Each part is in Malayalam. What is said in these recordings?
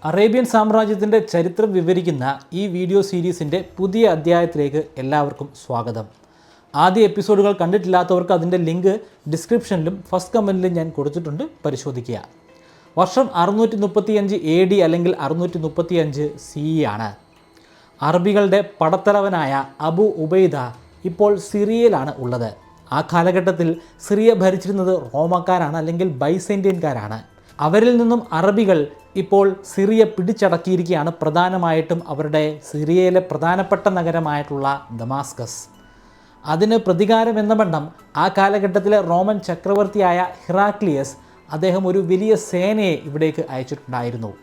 അറേബ്യൻ സാമ്രാജ്യത്തിൻ്റെ ചരിത്രം വിവരിക്കുന്ന ഈ വീഡിയോ സീരീസിൻ്റെ പുതിയ അധ്യായത്തിലേക്ക് എല്ലാവർക്കും സ്വാഗതം. ആദ്യ എപ്പിസോഡുകൾ കണ്ടിട്ടില്ലാത്തവർക്ക് അതിൻ്റെ ലിങ്ക് ഡിസ്ക്രിപ്ഷനിലും ഫസ്റ്റ് കമൻറ്റിലും ഞാൻ കൊടുത്തിട്ടുണ്ട്, പരിശോധിക്കുക. വർഷം 635 AD അല്ലെങ്കിൽ 635 CE ആണ്. അറബികളുടെ പടത്തലവനായ അബു ഉബൈദ ഇപ്പോൾ സിറിയയിലാണ് ഉള്ളത്. ആ കാലഘട്ടത്തിൽ സിറിയ ഭരിച്ചിരുന്നത് റോമക്കാരാണ് അല്ലെങ്കിൽ ബൈസെൻറ്റിയൻകാരാണ്. അവരിൽ നിന്നും അറബികൾ ഇപ്പോൾ സിറിയ പിടിച്ചടക്കിയിരിക്കുകയാണ്. പ്രധാനമായിട്ടും അവരുടെ സിറിയയിലെ പ്രധാനപ്പെട്ട നഗരമായിട്ടുള്ള ദമാസ്കസ്. അതിന് പ്രതികാരം എന്ന വണ്ണം ആ കാലഘട്ടത്തിലെ റോമൻ ചക്രവർത്തിയായ ഹിറാക്ലിയസ് അദ്ദേഹം ഒരു വലിയ സേനയെ ഇവിടേക്ക് അയച്ചിട്ടുണ്ടായിരുന്നു.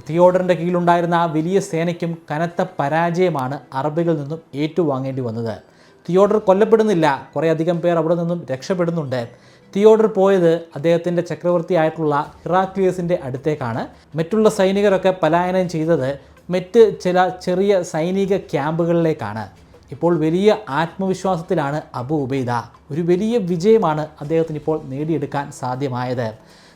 തിയോഡറിൻ്റെ കീഴിലുണ്ടായിരുന്ന ആ വലിയ സേനയ്ക്കും കനത്ത പരാജയമാണ് അറബികളിൽ നിന്നും ഏറ്റുവാങ്ങേണ്ടി വന്നത്. തിയോഡർ കൊല്ലപ്പെടുന്നില്ല, കുറേയധികം പേർ അവിടെ നിന്നും രക്ഷപ്പെടുന്നുണ്ട്. തിയോഡർ പോയത് അദ്ദേഹത്തിൻ്റെ ചക്രവർത്തിയായിട്ടുള്ള ഹിറാക്ലിയസിൻ്റെ അടുത്തേക്കാണ്. മറ്റുള്ള സൈനികരൊക്കെ പലായനം ചെയ്തത് മറ്റ് ചില ചെറിയ സൈനിക ക്യാമ്പുകളിലേക്കാണ്. ഇപ്പോൾ വലിയ ആത്മവിശ്വാസത്തിലാണ് അബു ഉബൈദ. ഒരു വലിയ വിജയമാണ് അദ്ദേഹത്തിന് ഇപ്പോൾ നേടിയെടുക്കാൻ സാധ്യമായത്.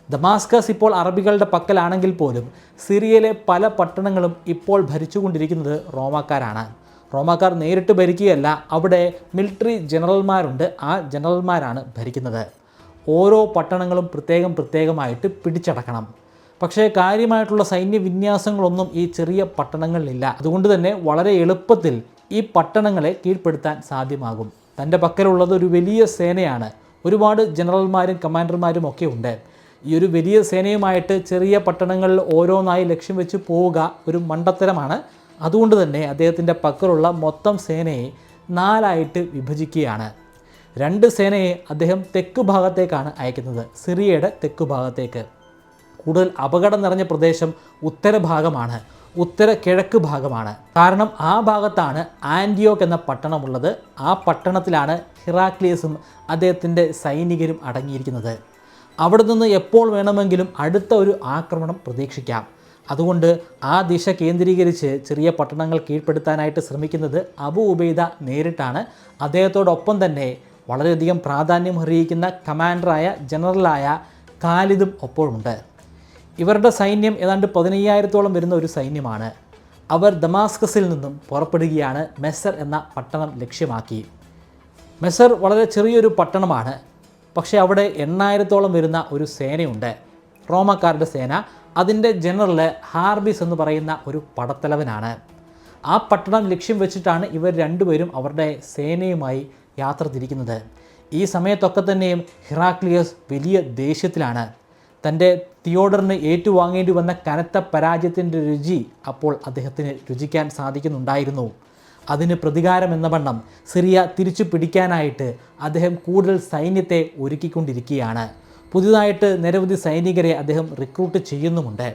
ദമാസ്കസ് ഇപ്പോൾ അറബികളുടെ പക്കലാണെങ്കിൽ പോലും സിറിയയിലെ പല പട്ടണങ്ങളും ഇപ്പോൾ ഭരിച്ചുകൊണ്ടിരിക്കുന്നത് റോമാക്കാരാണ്. റോമാക്കാർ നേരിട്ട് ഭരിക്കുകയല്ല, അവിടെ മിലിറ്ററി ജനറൽമാരുണ്ട്. ആ ജനറൽമാരാണ് ഭരിക്കുന്നത്. ഓരോ പട്ടണങ്ങളും പ്രത്യേകമായിട്ട് പിടിച്ചടക്കണം. പക്ഷേ കാര്യമായിട്ടുള്ള സൈന്യ വിന്യാസങ്ങളൊന്നും ഈ ചെറിയ പട്ടണങ്ങളിലില്ല. അതുകൊണ്ട് തന്നെ വളരെ എളുപ്പത്തിൽ ഈ പട്ടണങ്ങളെ കീഴ്പ്പെടുത്താൻ സാധ്യമാകും. തൻ്റെ പക്കലുള്ളത് ഒരു വലിയ സേനയാണ്. ഒരുപാട് ജനറൽമാരും കമാൻഡർമാരും ഒക്കെ ഉണ്ട്. ഈ ഒരു വലിയ സേനയുമായിട്ട് ചെറിയ പട്ടണങ്ങളിൽ ഓരോന്നായി ലക്ഷ്യം വെച്ച് പോവുക ഒരു മണ്ടത്തരമാണ്. അതുകൊണ്ട് തന്നെ അദ്ദേഹത്തിൻ്റെ പക്കലുള്ള മൊത്തം സേനയെ 4ആയിട്ട് വിഭജിക്കുകയാണ്. 2 സേനയെ അദ്ദേഹം തെക്ക് ഭാഗത്തേക്കാണ് അയക്കുന്നത്, സിറിയയുടെ തെക്ക് ഭാഗത്തേക്ക്. കൂടുതൽ അപകടം നിറഞ്ഞ പ്രദേശം ഉത്തരഭാഗമാണ്, ഉത്തര കിഴക്ക് ഭാഗമാണ്. കാരണം ആ ഭാഗത്താണ് ആൻറ്റിയോക്ക് എന്ന പട്ടണമുള്ളത്. ആ പട്ടണത്തിലാണ് ഹിറാക്ലിയസും അദ്ദേഹത്തിൻ്റെ സൈനികരും അടങ്ങിയിരിക്കുന്നത്. അവിടെ നിന്ന് എപ്പോൾ വേണമെങ്കിലും അടുത്ത ഒരു ആക്രമണം പ്രതീക്ഷിക്കാം. അതുകൊണ്ട് ആ ദിശ കേന്ദ്രീകരിച്ച് ചെറിയ പട്ടണങ്ങൾ കീഴ്പ്പെടുത്താനായിട്ട് ശ്രമിക്കുന്നത് അബു ഉബൈദ നേരിട്ടാണ്. അദ്ദേഹത്തോടൊപ്പം തന്നെ വളരെയധികം പ്രാധാന്യം അറിയിക്കുന്ന കമാൻഡറായ ജനറലായ ഖാലിദും ഒപ്പമുണ്ട്. ഇവരുടെ സൈന്യം ഏതാണ്ട് 15,000-ഓളം വരുന്ന ഒരു സൈന്യമാണ്. അവർ ദമാസ്കസിൽ നിന്നും പുറപ്പെടുകയാണ് മെസർ എന്ന പട്ടണം ലക്ഷ്യമാക്കി. മെസർ വളരെ ചെറിയൊരു പട്ടണമാണ്, പക്ഷേ അവിടെ 8,000-ഓളം വരുന്ന ഒരു സേനയുണ്ട്, റോമക്കാരുടെ സേന. അതിൻ്റെ ജനറൽ ഹാർബിസ് എന്ന് പറയുന്ന ഒരു പടത്തലവനാണ്. ആ പട്ടണം ലക്ഷ്യം വെച്ചിട്ടാണ് ഇവർ രണ്ടുപേരും അവരുടെ സേനയുമായി യാത്ര തിരിക്കുന്നത്. ഈ സമയത്തൊക്കെ തന്നെയും ഹിറാക്ലിയസ് വലിയ ദേഷ്യത്തിലാണ്. തൻ്റെ തിയോഡറിന് ഏറ്റുവാങ്ങേണ്ടി വന്ന കനത്ത പരാജയത്തിൻ്റെ രുചി അപ്പോൾ അദ്ദേഹത്തിന് രുചിക്കാൻ സാധിക്കുന്നുണ്ടായിരുന്നു. അതിന് പ്രതികാരം എന്ന വണ്ണം സിറിയ തിരിച്ചു പിടിക്കാനായിട്ട് അദ്ദേഹം കൂടുതൽ സൈന്യത്തെ ഒരുക്കിക്കൊണ്ടിരിക്കുകയാണ്. പുതിയതായിട്ട് നിരവധി സൈനികരെ അദ്ദേഹം റിക്രൂട്ട് ചെയ്യുന്നുമുണ്ട്.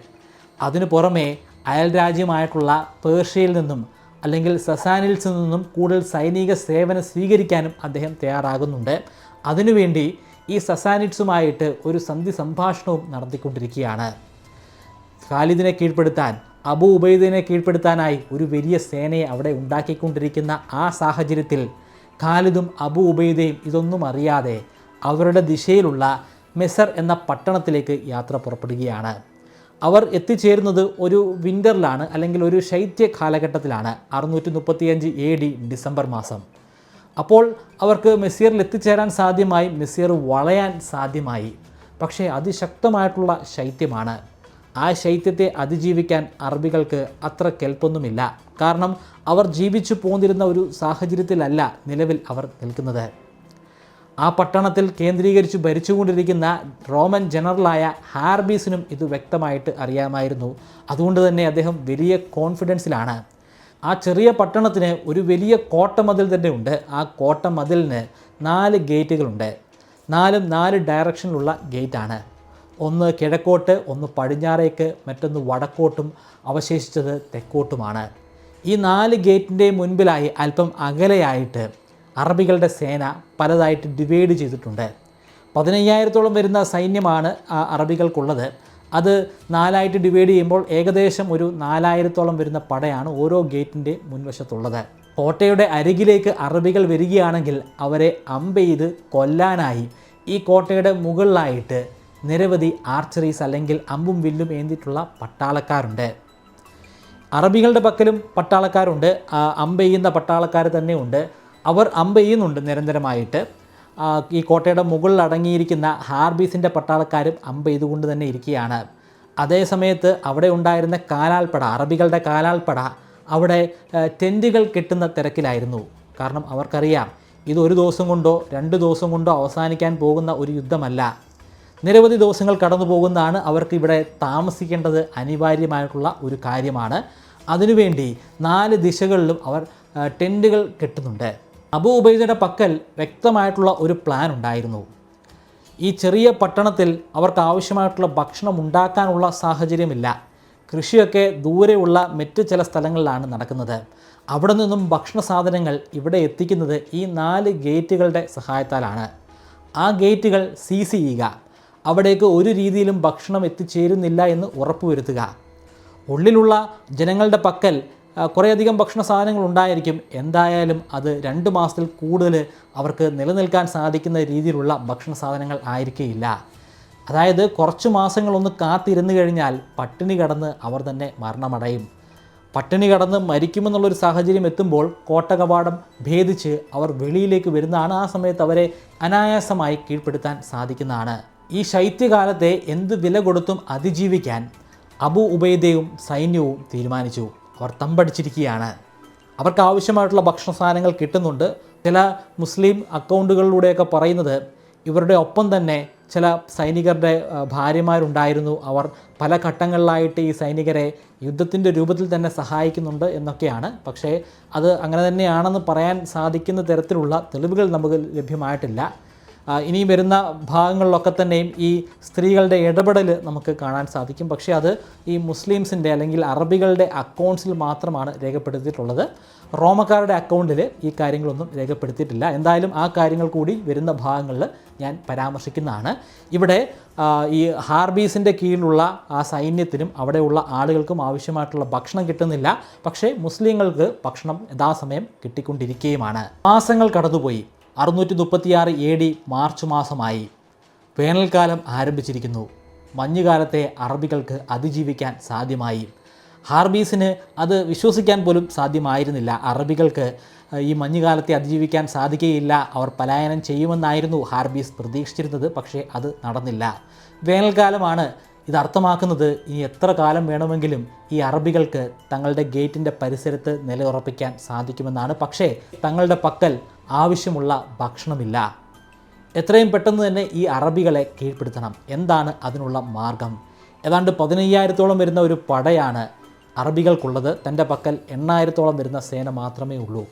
അതിനു പുറമെ അയൽ രാജ്യമായിട്ടുള്ള പേർഷ്യയിൽ നിന്നും അല്ലെങ്കിൽ സസാനിൽസിൽ നിന്നും കൂടുതൽ സൈനിക സേവനം സ്വീകരിക്കാനും അദ്ദേഹം തയ്യാറാകുന്നുണ്ട്. അതിനുവേണ്ടി ഈ സസാനിറ്റ്സുമായിട്ട് ഒരു സന്ധി സംഭാഷണവും നടത്തിക്കൊണ്ടിരിക്കുകയാണ്. ഖാലിദിനെ കീഴ്പ്പെടുത്താൻ, അബു ഉബൈദിനെ കീഴ്പ്പെടുത്താനായി ഒരു വലിയ സേനയെ അവിടെ ഉണ്ടാക്കിക്കൊണ്ടിരിക്കുന്ന ആ സാഹചര്യത്തിൽ ഖാലിദും അബു ഉബൈദയും ഇതൊന്നും അറിയാതെ അവരുടെ ദിശയിലുള്ള മെസർ എന്ന പട്ടണത്തിലേക്ക് യാത്ര പുറപ്പെടുകയാണ്. അവർ എത്തിച്ചേരുന്നത് ഒരു വിൻ്ററിലാണ് അല്ലെങ്കിൽ ഒരു ശൈത്യ കാലഘട്ടത്തിലാണ്, 635 AD ഡിസംബർ മാസം. അപ്പോൾ അവർക്ക് മെസ്സിയറിൽ എത്തിച്ചേരാൻ സാധ്യമായി, മെസ്സിയർ വളയാൻ സാധ്യമായി. പക്ഷേ അതിശക്തമായിട്ടുള്ള ശൈത്യമാണ്. ആ ശൈത്യത്തെ അതിജീവിക്കാൻ അറബികൾക്ക് അത്ര കെൽപ്പൊന്നുമില്ല. കാരണം അവർ ജീവിച്ചു പോന്നിരുന്ന ഒരു സാഹചര്യത്തിലല്ല നിലവിൽ അവർ നിൽക്കുന്നത്. ആ പട്ടണത്തിൽ കേന്ദ്രീകരിച്ച് ഭരിച്ചുകൊണ്ടിരിക്കുന്ന റോമൻ ജനറലായ ഹാർബീസിനും ഇത് വ്യക്തമായിട്ട് അറിയാമായിരുന്നു. അതുകൊണ്ട് തന്നെ അദ്ദേഹം വലിയ കോൺഫിഡൻസിലാണ്. ആ ചെറിയ പട്ടണത്തിന് ഒരു വലിയ കോട്ടമതിൽ തന്നെ ഉണ്ട്. ആ കോട്ടമതിലിന് 4 ഗേറ്റുകളുണ്ട്. 4 ഡയറക്ഷനിലുള്ള ഗേറ്റാണ്. ഒന്ന് കിഴക്കോട്ട്, ഒന്ന് പടിഞ്ഞാറേക്ക്, മറ്റൊന്ന് വടക്കോട്ടും, അവശേഷിച്ചത് തെക്കോട്ടുമാണ്. ഈ 4 ഗേറ്റിൻ്റെ മുൻപിലായി അല്പം അകലെയായിട്ട് അറബികളുടെ സേന പലതായിട്ട് ഡിവൈഡ് ചെയ്തിട്ടുണ്ട്. 15,000-ഓളം വരുന്ന സൈന്യമാണ് അറബികൾക്കുള്ളത്. അത് 4ആയിട്ട് ഡിവൈഡ് ചെയ്യുമ്പോൾ ഏകദേശം ഒരു 4,000-ഓളം വരുന്ന പടയാണ് ഓരോ ഗേറ്റിൻ്റെ മുൻവശത്തുള്ളത്. കോട്ടയുടെ അരികിലേക്ക് അറബികൾ വരികയാണെങ്കിൽ അവരെ അമ്പെയ്ത് കൊല്ലാനായി ഈ കോട്ടയുടെ മുകളിലായിട്ട് നിരവധി ആർച്ചറീസ് അല്ലെങ്കിൽ അമ്പും വില്ലും ഏന്തിയിട്ടുള്ള പട്ടാളക്കാരുണ്ട്. അറബികളുടെ പക്കലും പട്ടാളക്കാരുണ്ട്, അമ്പെയ്യുന്ന പട്ടാളക്കാർ തന്നെയുണ്ട്. അവർ അമ്പെയ്യുന്നുണ്ട് നിരന്തരമായിട്ട്. ഈ കോട്ടയുടെ മുകളിൽ അടങ്ങിയിരിക്കുന്ന ഹാർബീസിൻ്റെ പട്ടാളക്കാരും അമ്പെയ്തുകൊണ്ട് തന്നെ ഇരിക്കുകയാണ്. അതേ സമയത്ത് അവിടെ ഉണ്ടായിരുന്ന കാലാൾപ്പട, അറബികളുടെ കാലാൾപ്പട അവിടെ ടെൻറ്റുകൾ കെട്ടുന്ന തിരക്കിലായിരുന്നു. കാരണം അവർക്കറിയാം ഇത് ഒരു ദിവസം കൊണ്ടോ 2 ദിവസം കൊണ്ടോ അവസാനിക്കാൻ പോകുന്ന ഒരു യുദ്ധമല്ല, നിരവധി ദിവസങ്ങൾ കടന്നു പോകുന്നതാണ്. അവർക്ക് ഇവിടെ താമസിക്കേണ്ടത് അനിവാര്യമായിട്ടുള്ള ഒരു കാര്യമാണ്. അതിനുവേണ്ടി 4 ദിശകളിലും അവർ ടെൻറ്റുകൾ കെട്ടുന്നുണ്ട്. അബൂ ഉബൈദയുടെ പക്കൽ വ്യക്തമായിട്ടുള്ള ഒരു പ്ലാൻ ഉണ്ടായിരുന്നു. ഈ ചെറിയ പട്ടണത്തിൽ അവർക്ക് ആവശ്യമായിട്ടുള്ള ഭക്ഷണം ഉണ്ടാക്കാനുള്ള സാഹചര്യമില്ല. കൃഷിയൊക്കെ ദൂരെയുള്ള മറ്റ് ചില സ്ഥലങ്ങളിലാണ് നടക്കുന്നത്. അവിടെ നിന്നും ഭക്ഷണ സാധനങ്ങൾ ഇവിടെ എത്തിക്കുന്നത് ഈ 4 ഗേറ്റുകളുടെ സഹായത്താലാണ്. ആ ഗേറ്റുകൾ സീസ് ചെയ്യുക, അവിടേക്ക് ഒരു രീതിയിലും ഭക്ഷണം എത്തിച്ചേരുന്നില്ല എന്ന് ഉറപ്പുവരുത്തുക. ഉള്ളിലുള്ള ജനങ്ങളുടെ പക്കൽ കുറേയധികം ഭക്ഷണ സാധനങ്ങൾ ഉണ്ടായിരിക്കും. എന്തായാലും അത് 2 മാസത്തിൽ കൂടുതൽ അവർക്ക് നിലനിൽക്കാൻ സാധിക്കുന്ന രീതിയിലുള്ള ഭക്ഷണ സാധനങ്ങൾ ആയിരിക്കില്ല. അതായത് കുറച്ച് മാസങ്ങളൊന്ന് കാത്തിരുന്നു കഴിഞ്ഞാൽ പട്ടിണി കടന്ന് അവർ തന്നെ മരണമടയും. പട്ടിണി കടന്ന് മരിക്കുമെന്നുള്ളൊരു സാഹചര്യം എത്തുമ്പോൾ കോട്ടകവാടം ഭേദിച്ച് അവർ വെളിയിലേക്ക് വരുന്നതാണ്. ആ സമയത്ത് അവരെ അനായാസമായി കീഴ്പ്പെടുത്താൻ സാധിക്കുന്നതാണ്. ഈ ശൈത്യകാലത്തെ എന്ത് വില കൊടുത്തും അതിജീവിക്കാൻ അബൂ ഉബൈദയും സൈന്യവും തീരുമാനിച്ചു. അവർ തമ്പടിച്ചിരിക്കുകയാണ്. അവർക്ക് ആവശ്യമായിട്ടുള്ള ഭക്ഷണ സാധനങ്ങൾ കിട്ടുന്നുണ്ട്. ചില മുസ്ലിം അക്കൗണ്ടുകളിലൂടെയൊക്കെ പറയുന്നത് ഇവരുടെ ഒപ്പം തന്നെ ചില സൈനികരുടെ ഭാര്യമാരുണ്ടായിരുന്നു. അവർ പല ഘട്ടങ്ങളിലായിട്ട് ഈ സൈനികരെ യുദ്ധത്തിൻ്റെ രൂപത്തിൽ തന്നെ സഹായിക്കുന്നുണ്ട് എന്നൊക്കെയാണ്. പക്ഷേ അത് അങ്ങനെ തന്നെയാണെന്ന് പറയാൻ സാധിക്കുന്ന തരത്തിലുള്ള തെളിവുകൾ നമുക്ക് ലഭ്യമായിട്ടില്ല. ഇനി വരുന്ന ഭാഗങ്ങളിലൊക്കെ തന്നെയും ഈ സ്ത്രീകളുടെ ഇടപെടൽ നമുക്ക് കാണാൻ സാധിക്കും. പക്ഷേ അത് ഈ മുസ്ലിംസിൻ്റെ അല്ലെങ്കിൽ അറബികളുടെ അക്കൗണ്ട്സിൽ മാത്രമാണ് രേഖപ്പെടുത്തിയിട്ടുള്ളത്. റോമക്കാരുടെ അക്കൗണ്ടിൽ ഈ കാര്യങ്ങളൊന്നും രേഖപ്പെടുത്തിയിട്ടില്ല. എന്തായാലും ആ കാര്യങ്ങൾ കൂടി വരുന്ന ഭാഗങ്ങളിൽ ഞാൻ പരാമർശിക്കുന്നതാണ്. ഇവിടെ ഈ ഹാർബീസിൻ്റെ കീഴിലുള്ള ആ സൈന്യത്തിനും അവിടെയുള്ള ആളുകൾക്കും ആവശ്യമായിട്ടുള്ള ഭക്ഷണം കിട്ടുന്നില്ല. പക്ഷേ മുസ്ലിങ്ങൾക്ക് ഭക്ഷണം യഥാസമയം കിട്ടിക്കൊണ്ടിരിക്കുകയുമാണ്. മാസങ്ങൾ കടന്നുപോയി. 636 AD മാർച്ച് മാസമായി. വേനൽക്കാലം ആരംഭിച്ചിരിക്കുന്നു. മഞ്ഞുകാലത്തെ അറബികൾക്ക് അതിജീവിക്കാൻ സാധ്യമായി. ഹാർബീസിന് അത് വിശ്വസിക്കാൻ പോലും സാധ്യമായിരുന്നില്ല. അറബികൾക്ക് ഈ മഞ്ഞുകാലത്തെ അതിജീവിക്കാൻ സാധിക്കുകയില്ല, അവർ പലായനം ചെയ്യുമെന്നായിരുന്നു ഹാർബീസ് പ്രതീക്ഷിച്ചിരുന്നത്. പക്ഷേ അത് നടന്നില്ല. വേനൽക്കാലമാണ്. ഇത് അർത്ഥമാക്കുന്നത് ഇനി എത്ര കാലം വേണമെങ്കിലും ഈ അറബികൾക്ക് തങ്ങളുടെ ഗേറ്റിൻ്റെ പരിസരത്ത് നിലയുറപ്പിക്കാൻ സാധിക്കുമെന്നാണ്. പക്ഷേ തങ്ങളുടെ പക്കൽ ആവശ്യമുള്ള ഭക്ഷണമില്ല. എത്രയും പെട്ടെന്ന് തന്നെ ഈ അറബികളെ കീഴ്പ്പെടുത്തണം. എന്താണ് അതിനുള്ള മാർഗം? ഏതാണ്ട് 15,000-ഓളം വരുന്ന ഒരു പടയാണ് അറബികൾക്കുള്ളത്. തൻ്റെ പക്കൽ 8,000-ഓളം വരുന്ന സേന മാത്രമേ ഉള്ളൂ.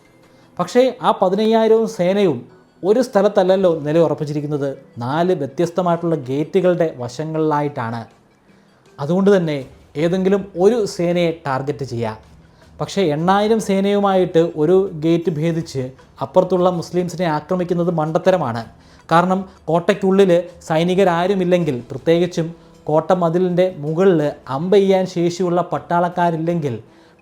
പക്ഷേ ആ 15,000 സേനയും ഒരു സ്ഥലത്തല്ലല്ലോ നിലയുറപ്പിച്ചിരിക്കുന്നത്. 4 വ്യത്യസ്തമായിട്ടുള്ള ഗേറ്റുകളുടെ വശങ്ങളിലായിട്ടാണ്. അതുകൊണ്ട് തന്നെ ഏതെങ്കിലും ഒരു സേനയെ ടാർഗറ്റ് ചെയ്യാം. പക്ഷേ 8,000 സേനയുമായിട്ട് ഒരു ഗേറ്റ് ഭേദിച്ച് അപ്പുറത്തുള്ള മുസ്ലിംസിനെ ആക്രമിക്കുന്നത് മണ്ടത്തരമാണ്. കാരണം കോട്ടയ്ക്കുള്ളിൽ സൈനികരാരുമില്ലെങ്കിൽ, പ്രത്യേകിച്ചും കോട്ട മതിലിൻ്റെ മുകളിൽ അമ്പെയ്യാൻ ശേഷിയുള്ള പട്ടാളക്കാരില്ലെങ്കിൽ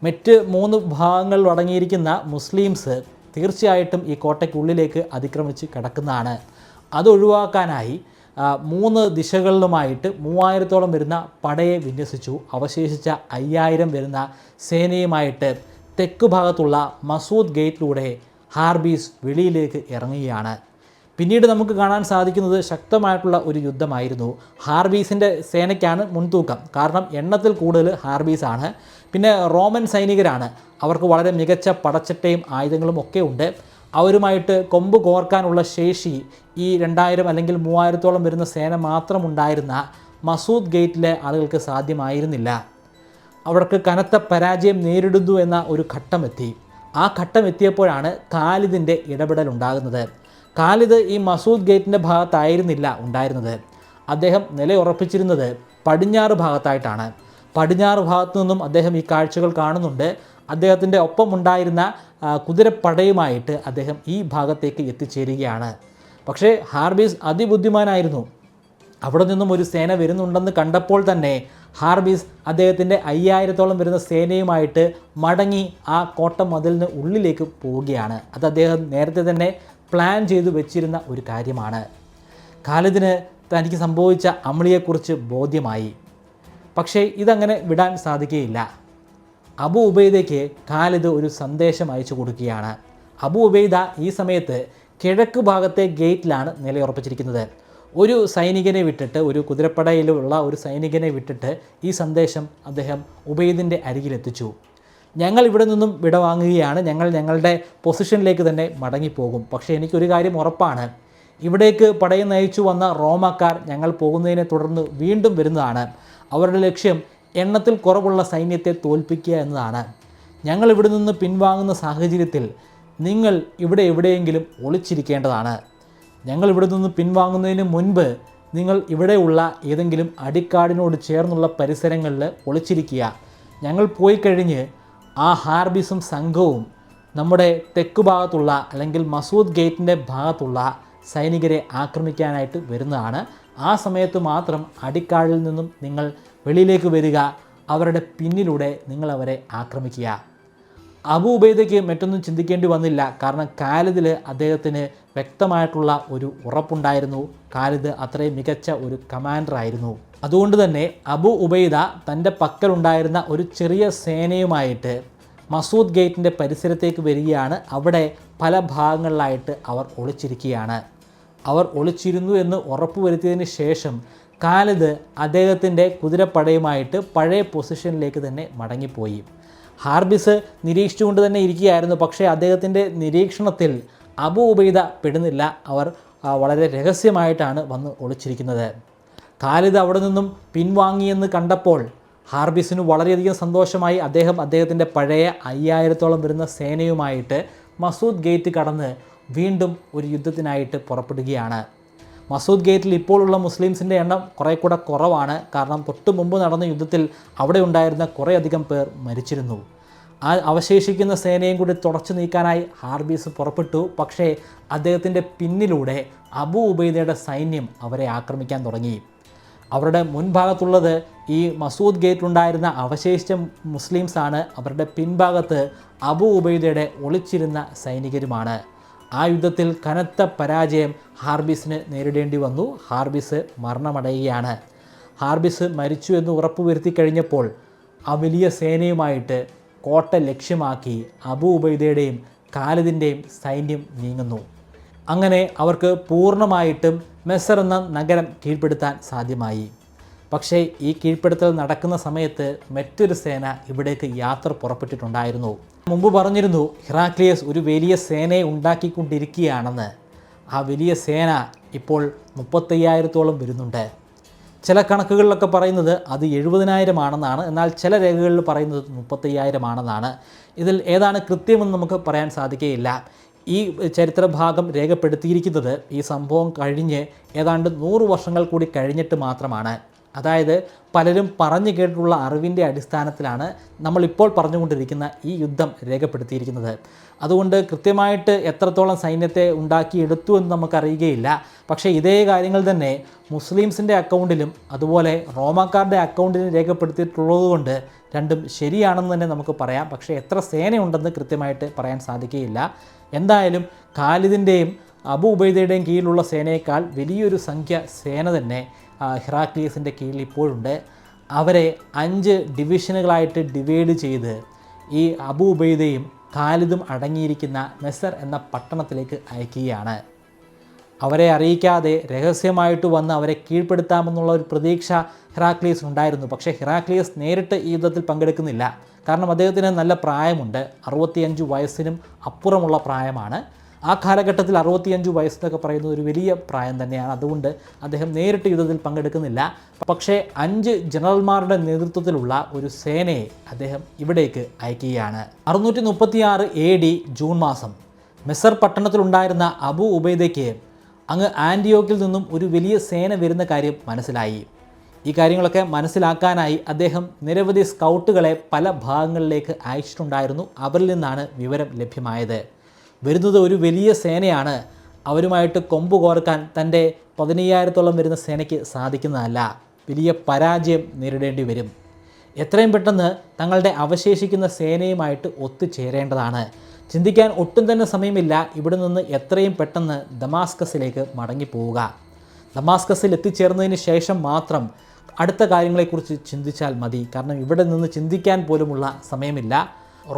മറ്റ് 3 ഭാഗങ്ങളിൽ അടങ്ങിയിരിക്കുന്ന മുസ്ലിംസ് തീർച്ചയായിട്ടും ഈ കോട്ടയ്ക്കുള്ളിലേക്ക് അതിക്രമിച്ച് കിടക്കുന്നതാണ്. അതൊഴിവാക്കാനായി 3 ദിശകളിലുമായിട്ട് 3,000-ഓളം വരുന്ന പടയെ വിന്യസിച്ചു. അവശേഷിച്ച 5,000 വരുന്ന സേനയുമായിട്ട് തെക്ക് ഭാഗത്തുള്ള മസൂദ് ഗേറ്റിലൂടെ ഹാർബീസ് വെളിയിലേക്ക് ഇറങ്ങുകയാണ്. പിന്നീട് നമുക്ക് കാണാൻ സാധിക്കുന്നത് ശക്തമായിട്ടുള്ള ഒരു യുദ്ധമായിരുന്നു. ഹാർബീസിൻ്റെ സേനയ്ക്കാണ് മുൻതൂക്കം. കാരണം എണ്ണത്തിൽ കൂടുതൽ ഹാർബീസാണ്. പിന്നെ റോമൻ സൈനികരാണ്. അവർക്ക് വളരെ മികച്ച പടച്ചട്ടയും ആയുധങ്ങളും ഒക്കെ ഉണ്ട്. അവരുമായിട്ട് കൊമ്പ് കോർക്കാനുള്ള ശേഷി ഈ 2,000 അല്ലെങ്കിൽ 3,000-ഓളം വരുന്ന സേന മാത്രമുണ്ടായിരുന്ന മസൂദ് ഗേറ്റിലെ ആളുകൾക്ക് സാധ്യമായിരുന്നില്ല. അവർക്ക് കനത്ത പരാജയം നേരിടുന്നു എന്ന ഒരു ഘട്ടമെത്തി. ആ ഘട്ടം എത്തിയപ്പോഴാണ് ഖാലിദിൻ്റെ ഇടപെടൽ ഉണ്ടാകുന്നത്. ഖാലിദ് ഈ മസൂദ് ഗേറ്റിൻ്റെ ഭാഗത്തായിരുന്നില്ല ഉണ്ടായിരുന്നത്. അദ്ദേഹം നിലയുറപ്പിച്ചിരുന്നത് പടിഞ്ഞാറ് ഭാഗത്തായിട്ടാണ്. പടിഞ്ഞാറ് ഭാഗത്തു നിന്നും അദ്ദേഹം ഈ കാഴ്ചകൾ കാണുന്നുണ്ട്. അദ്ദേഹത്തിൻ്റെ ഒപ്പം ഉണ്ടായിരുന്ന കുതിരപ്പടയുമായിട്ട് അദ്ദേഹം ഈ ഭാഗത്തേക്ക് എത്തിച്ചേരുകയാണ്. പക്ഷേ ഹാർബീസ് അതിബുദ്ധിമാനായിരുന്നു. അവിടെ നിന്നും ഒരു സേന വരുന്നുണ്ടെന്ന് കണ്ടപ്പോൾ തന്നെ ഹാർബീസ് അദ്ദേഹത്തിൻ്റെ 5,000-ഓളം വരുന്ന സേനയുമായിട്ട് മടങ്ങി ആ കോട്ട മതിലിന് ഉള്ളിലേക്ക് പോവുകയാണ്. അത് അദ്ദേഹം നേരത്തെ തന്നെ പ്ലാൻ ചെയ്തു വെച്ചിരുന്ന ഒരു കാര്യമാണ്. ഖാലിദിന് തനിക്ക് സംഭവിച്ച അമളിയെക്കുറിച്ച് ബോധ്യമായി. പക്ഷേ ഇതങ്ങനെ വിടാൻ സാധിക്കുകയില്ല. അബു ഉബൈദയ്ക്ക് ഖാലിദ് ഒരു സന്ദേശം അയച്ചു കൊടുക്കുകയാണ്. അബു ഉബൈദ ഈ സമയത്ത് കിഴക്ക് ഭാഗത്തെ ഗേറ്റിലാണ് നിലയുറപ്പിച്ചിരിക്കുന്നത്. ഒരു സൈനികനെ വിട്ടിട്ട്, ഒരു കുതിരപ്പടയിലുള്ള ഒരു സൈനികനെ വിട്ടിട്ട് ഈ സന്ദേശം അദ്ദേഹം ഉബൈദിൻ്റെ അരികിലെത്തിച്ചു. ഞങ്ങൾ ഇവിടെ നിന്നും വിടവാങ്ങുകയാണ്, ഞങ്ങളുടെ പൊസിഷനിലേക്ക് തന്നെ മടങ്ങിപ്പോകും. പക്ഷേ എനിക്കൊരു കാര്യം ഉറപ്പാണ്, ഇവിടേക്ക് പടയെ നയിച്ചു വന്ന റോമാക്കാർ ഞങ്ങൾ പോകുന്നതിനെ തുടർന്ന് വീണ്ടും വരുന്നതാണ്. അവരുടെ ലക്ഷ്യം എണ്ണത്തിൽ കുറവുള്ള സൈന്യത്തെ തോൽപ്പിക്കുക എന്നതാണ്. ഞങ്ങൾ ഇവിടെ നിന്ന് പിൻവാങ്ങുന്ന സാഹചര്യത്തിൽ നിങ്ങൾ ഇവിടെ എവിടെയെങ്കിലും ഒളിച്ചിരിക്കേണ്ടതാണ്. ഞങ്ങൾ ഇവിടെ നിന്ന് പിൻവാങ്ങുന്നതിന് മുൻപ് നിങ്ങൾ ഇവിടെയുള്ള ഏതെങ്കിലും അടിക്കാടിനോട് ചേർന്നുള്ള പരിസരങ്ങളിൽ ഒളിച്ചിരിക്കുക. ഞങ്ങൾ പോയി കഴിഞ്ഞ് ആ ഹാർബിസും സംഘവും നമ്മുടെ തെക്ക് ഭാഗത്തുള്ള അല്ലെങ്കിൽ മസൂദ് ഗേറ്റിൻ്റെ ഭാഗത്തുള്ള സൈനികരെ ആക്രമിക്കാനായിട്ട് വരുന്നതാണ്. ആ സമയത്ത് മാത്രം അടിക്കാടിൽ നിന്നും നിങ്ങൾ വെളിയിലേക്ക് വരിക, അവരുടെ പിന്നിലൂടെ നിങ്ങളവരെ ആക്രമിക്കുക. അബു ഉബൈദയ്ക്ക് മറ്റൊന്നും ചിന്തിക്കേണ്ടി വന്നില്ല. കാരണം ഖാലിദിൽ അദ്ദേഹത്തിന് വ്യക്തമായിട്ടുള്ള ഒരു ഉറപ്പുണ്ടായിരുന്നു. ഖാലിദ് അത്രയും മികച്ച ഒരു കമാൻഡറായിരുന്നു. അതുകൊണ്ട് തന്നെ അബു ഉബൈദ തൻ്റെ പക്കലുണ്ടായിരുന്ന ഒരു ചെറിയ സേനയുമായിട്ട് മസൂദ് ഗേറ്റിൻ്റെ പരിസരത്തേക്ക് വരികയാണ്. അവിടെ പല ഭാഗങ്ങളിലായിട്ട് അവർ ഒളിച്ചിരിക്കുകയാണ്. അവർ ഒളിച്ചിരുന്നു എന്ന് ഉറപ്പുവരുത്തിയതിന് ശേഷം ഖാലിദ് അദ്ദേഹത്തിൻ്റെ കുതിരപ്പടയുമായിട്ട് പഴയ പൊസിഷനിലേക്ക് തന്നെ മടങ്ങിപ്പോയി. ഹാർബിസ് നിരീക്ഷിച്ചുകൊണ്ട് തന്നെ ഇരിക്കുകയായിരുന്നു. പക്ഷേ അദ്ദേഹത്തിൻ്റെ നിരീക്ഷണത്തിൽ അബു ഉബൈദ പെടുന്നില്ല. അവർ വളരെ രഹസ്യമായിട്ടാണ് വന്ന് ഒളിച്ചിരിക്കുന്നത്. ഖാലിദ് അവിടെ നിന്നും പിൻവാങ്ങിയെന്ന് കണ്ടപ്പോൾ ഹാർബിസിന് വളരെയധികം സന്തോഷമായി. അദ്ദേഹത്തിൻ്റെ പഴയ 5000-ഓളം വരുന്ന സേനയുമായിട്ട് മസൂദ് ഗേറ്റ് കടന്ന് വീണ്ടും ഒരു യുദ്ധത്തിനായിട്ട് പുറപ്പെടുകയാണ്. മസൂദ് ഗേറ്റിൽ ഇപ്പോഴുള്ള മുസ്ലിംസിൻ്റെ എണ്ണം കുറേ കൂടെ കുറവാണ്. കാരണം തൊട്ട് മുമ്പ് നടന്ന യുദ്ധത്തിൽ അവിടെ ഉണ്ടായിരുന്ന കുറേയധികം പേർ മരിച്ചിരുന്നു. ആ അവശേഷിക്കുന്ന സേനയും കൂടി തുടച്ചു നീക്കാനായി ഹാർബീസ് പുറപ്പെട്ടു. പക്ഷേ അദ്ദേഹത്തിൻ്റെ പിന്നിലൂടെ അബു ഉബൈദയുടെ സൈന്യം അവരെ ആക്രമിക്കാൻ തുടങ്ങി. അവരുടെ മുൻഭാഗത്തുള്ളത് ഈ മസൂദ് ഗേറ്റിലുണ്ടായിരുന്ന അവശേഷിച്ച മുസ്ലിംസാണ്. അവരുടെ പിൻഭാഗത്ത് അബു ഉബൈദയുടെ ഒളിച്ചിരുന്ന സൈനികരുമാണ്. ആ യുദ്ധത്തിൽ കനത്ത പരാജയം ഹാർബിസിന് നേരിടേണ്ടി വന്നു. ഹാർബിസ് മരണമടയുകയാണ്. ഹാർബിസ് മരിച്ചു എന്ന് ഉറപ്പുവരുത്തി കഴിഞ്ഞപ്പോൾ ആ വലിയ സേനയുമായിട്ട് കോട്ട ലക്ഷ്യമാക്കി അബു ഉബൈദയുടെയും ഖാലിദിൻ്റെയും സൈന്യം നീങ്ങുന്നു. അങ്ങനെ അവർക്ക് പൂർണ്ണമായിട്ടും മെസർ എന്ന നഗരം കീഴ്പ്പെടുത്താൻ സാധ്യമായി. പക്ഷേ ഈ കീഴ്പ്പെടുത്തൽ നടക്കുന്ന സമയത്ത് മറ്റൊരു സേന ഇവിടേക്ക് യാത്ര പുറപ്പെട്ടിട്ടുണ്ടായിരുന്നു. മുമ്പ് പറഞ്ഞിരുന്നു ഹിറാക്ലിയസ് ഒരു വലിയ സേനയെ ഉണ്ടാക്കിക്കൊണ്ടിരിക്കുകയാണെന്ന്. ആ വലിയ സേന ഇപ്പോൾ 35,000-ഓളം വരുന്നുണ്ട്. ചില കണക്കുകളിലൊക്കെ പറയുന്നത് അത് 70,000 ആണെന്നാണ്. എന്നാൽ ചില രേഖകളിൽ പറയുന്നത് 35,000 ആണെന്നാണ്. ഇതിൽ ഏതാണ് കൃത്യമെന്ന് നമുക്ക് പറയാൻ സാധിക്കുകയില്ല. ഈ ചരിത്രഭാഗം രേഖപ്പെടുത്തിയിരിക്കുന്നത് ഈ സംഭവം കഴിഞ്ഞ് ഏതാണ്ട് 100 വർഷങ്ങൾ കൂടി കഴിഞ്ഞിട്ട് മാത്രമാണ്. അതായത് പലരും പറഞ്ഞു കേട്ടിട്ടുള്ള അറിവിൻ്റെ അടിസ്ഥാനത്തിലാണ് നമ്മളിപ്പോൾ പറഞ്ഞുകൊണ്ടിരിക്കുന്ന ഈ യുദ്ധം രേഖപ്പെടുത്തിയിരിക്കുന്നത്. അതുകൊണ്ട് കൃത്യമായിട്ട് എത്രത്തോളം സൈന്യത്തെ ഉണ്ടാക്കിയെടുത്തു എന്ന് നമുക്കറിയുകയില്ല. പക്ഷേ ഇതേ കാര്യങ്ങൾ തന്നെ മുസ്ലിംസിൻ്റെ അക്കൗണ്ടിലും അതുപോലെ റോമാക്കാരുടെ അക്കൗണ്ടിലും രേഖപ്പെടുത്തിയിട്ടുള്ളതുകൊണ്ട് രണ്ടും ശരിയാണെന്ന് തന്നെ നമുക്ക് പറയാം. പക്ഷേ എത്ര സേനയുണ്ടെന്ന് കൃത്യമായിട്ട് പറയാൻ സാധിക്കുകയില്ല. എന്തായാലും ഖാലിദിൻ്റെയും അബു ഉബൈദയുടെയും കീഴിലുള്ള സേനയേക്കാൾ വലിയൊരു സംഖ്യ സേന തന്നെ ഹിറാക്ലിയസിൻ്റെ കീഴിൽ ഇപ്പോഴുണ്ട്. അവരെ 5 ഡിവിഷനുകളായിട്ട് ഡിവൈഡ് ചെയ്ത് ഈ അബു ഉബൈദയും ഖാലിദും അടങ്ങിയിരിക്കുന്ന മെസർ എന്ന പട്ടണത്തിലേക്ക് അയക്കുകയാണ്. അവരെ അറിയിക്കാതെ രഹസ്യമായിട്ട് വന്ന് അവരെ കീഴ്പ്പെടുത്താമെന്നുള്ള ഒരു പ്രതീക്ഷ ഹിറാക്ലിയസ് ഉണ്ടായിരുന്നു. പക്ഷേ ഹിറാക്ലിയസ് നേരിട്ട് ഈ യുദ്ധത്തിൽ പങ്കെടുക്കുന്നില്ല. കാരണം അദ്ദേഹത്തിന് നല്ല പ്രായമുണ്ട്. 65 വയസ്സിനും അപ്പുറമുള്ള പ്രായമാണ്. ആ കാലഘട്ടത്തിൽ 65 വയസ്സെന്നൊക്കെ പറയുന്നത് ഒരു വലിയ പ്രായം തന്നെയാണ്. അതുകൊണ്ട് അദ്ദേഹം നേരിട്ട് യുദ്ധത്തിൽ പങ്കെടുക്കുന്നില്ല. പക്ഷേ 5 ജനറൽമാരുടെ നേതൃത്വത്തിലുള്ള ഒരു സേനയെ അദ്ദേഹം ഇവിടേക്ക് അയക്കുകയാണ്. 636 AD ജൂൺ മാസം മെസർ പട്ടണത്തിലുണ്ടായിരുന്ന അബു ഉബൈദയ്ക്ക് അങ്ങ് ആൻറ്റിയോക്കിൽ നിന്നും ഒരു വലിയ സേന വരുന്ന കാര്യം മനസ്സിലായി. ഈ കാര്യങ്ങളൊക്കെ മനസ്സിലാക്കാനായി അദ്ദേഹം നിരവധി സ്കൗട്ടുകളെ പല ഭാഗങ്ങളിലേക്ക് അയച്ചിട്ടുണ്ടായിരുന്നു. അവരിൽ നിന്നാണ് വിവരം ലഭ്യമായത്. വരുന്നത് ഒരു വലിയ സേനയാണ്. അവരുമായിട്ട് കൊമ്പ് കോർക്കാൻ തൻ്റെ 15,000-ഓളം വരുന്ന സേനയ്ക്ക് സാധിക്കുന്നതല്ല. വലിയ പരാജയം നേരിടേണ്ടി വരും. എത്രയും പെട്ടെന്ന് തങ്ങളുടെ അവശേഷിക്കുന്ന സേനയുമായിട്ട് ഒത്തുചേരേണ്ടതാണ്. ചിന്തിക്കാൻ ഒട്ടും തന്നെ സമയമില്ല. ഇവിടെ നിന്ന് എത്രയും പെട്ടെന്ന് ദമാസ്കസിലേക്ക് മടങ്ങിപ്പോവുക. ദമാസ്കസിൽ എത്തിച്ചേർന്നതിന് ശേഷം മാത്രം അടുത്ത കാര്യങ്ങളെക്കുറിച്ച് ചിന്തിച്ചാൽ മതി. കാരണം ഇവിടെ നിന്ന് ചിന്തിക്കാൻ പോലുമുള്ള സമയമില്ല.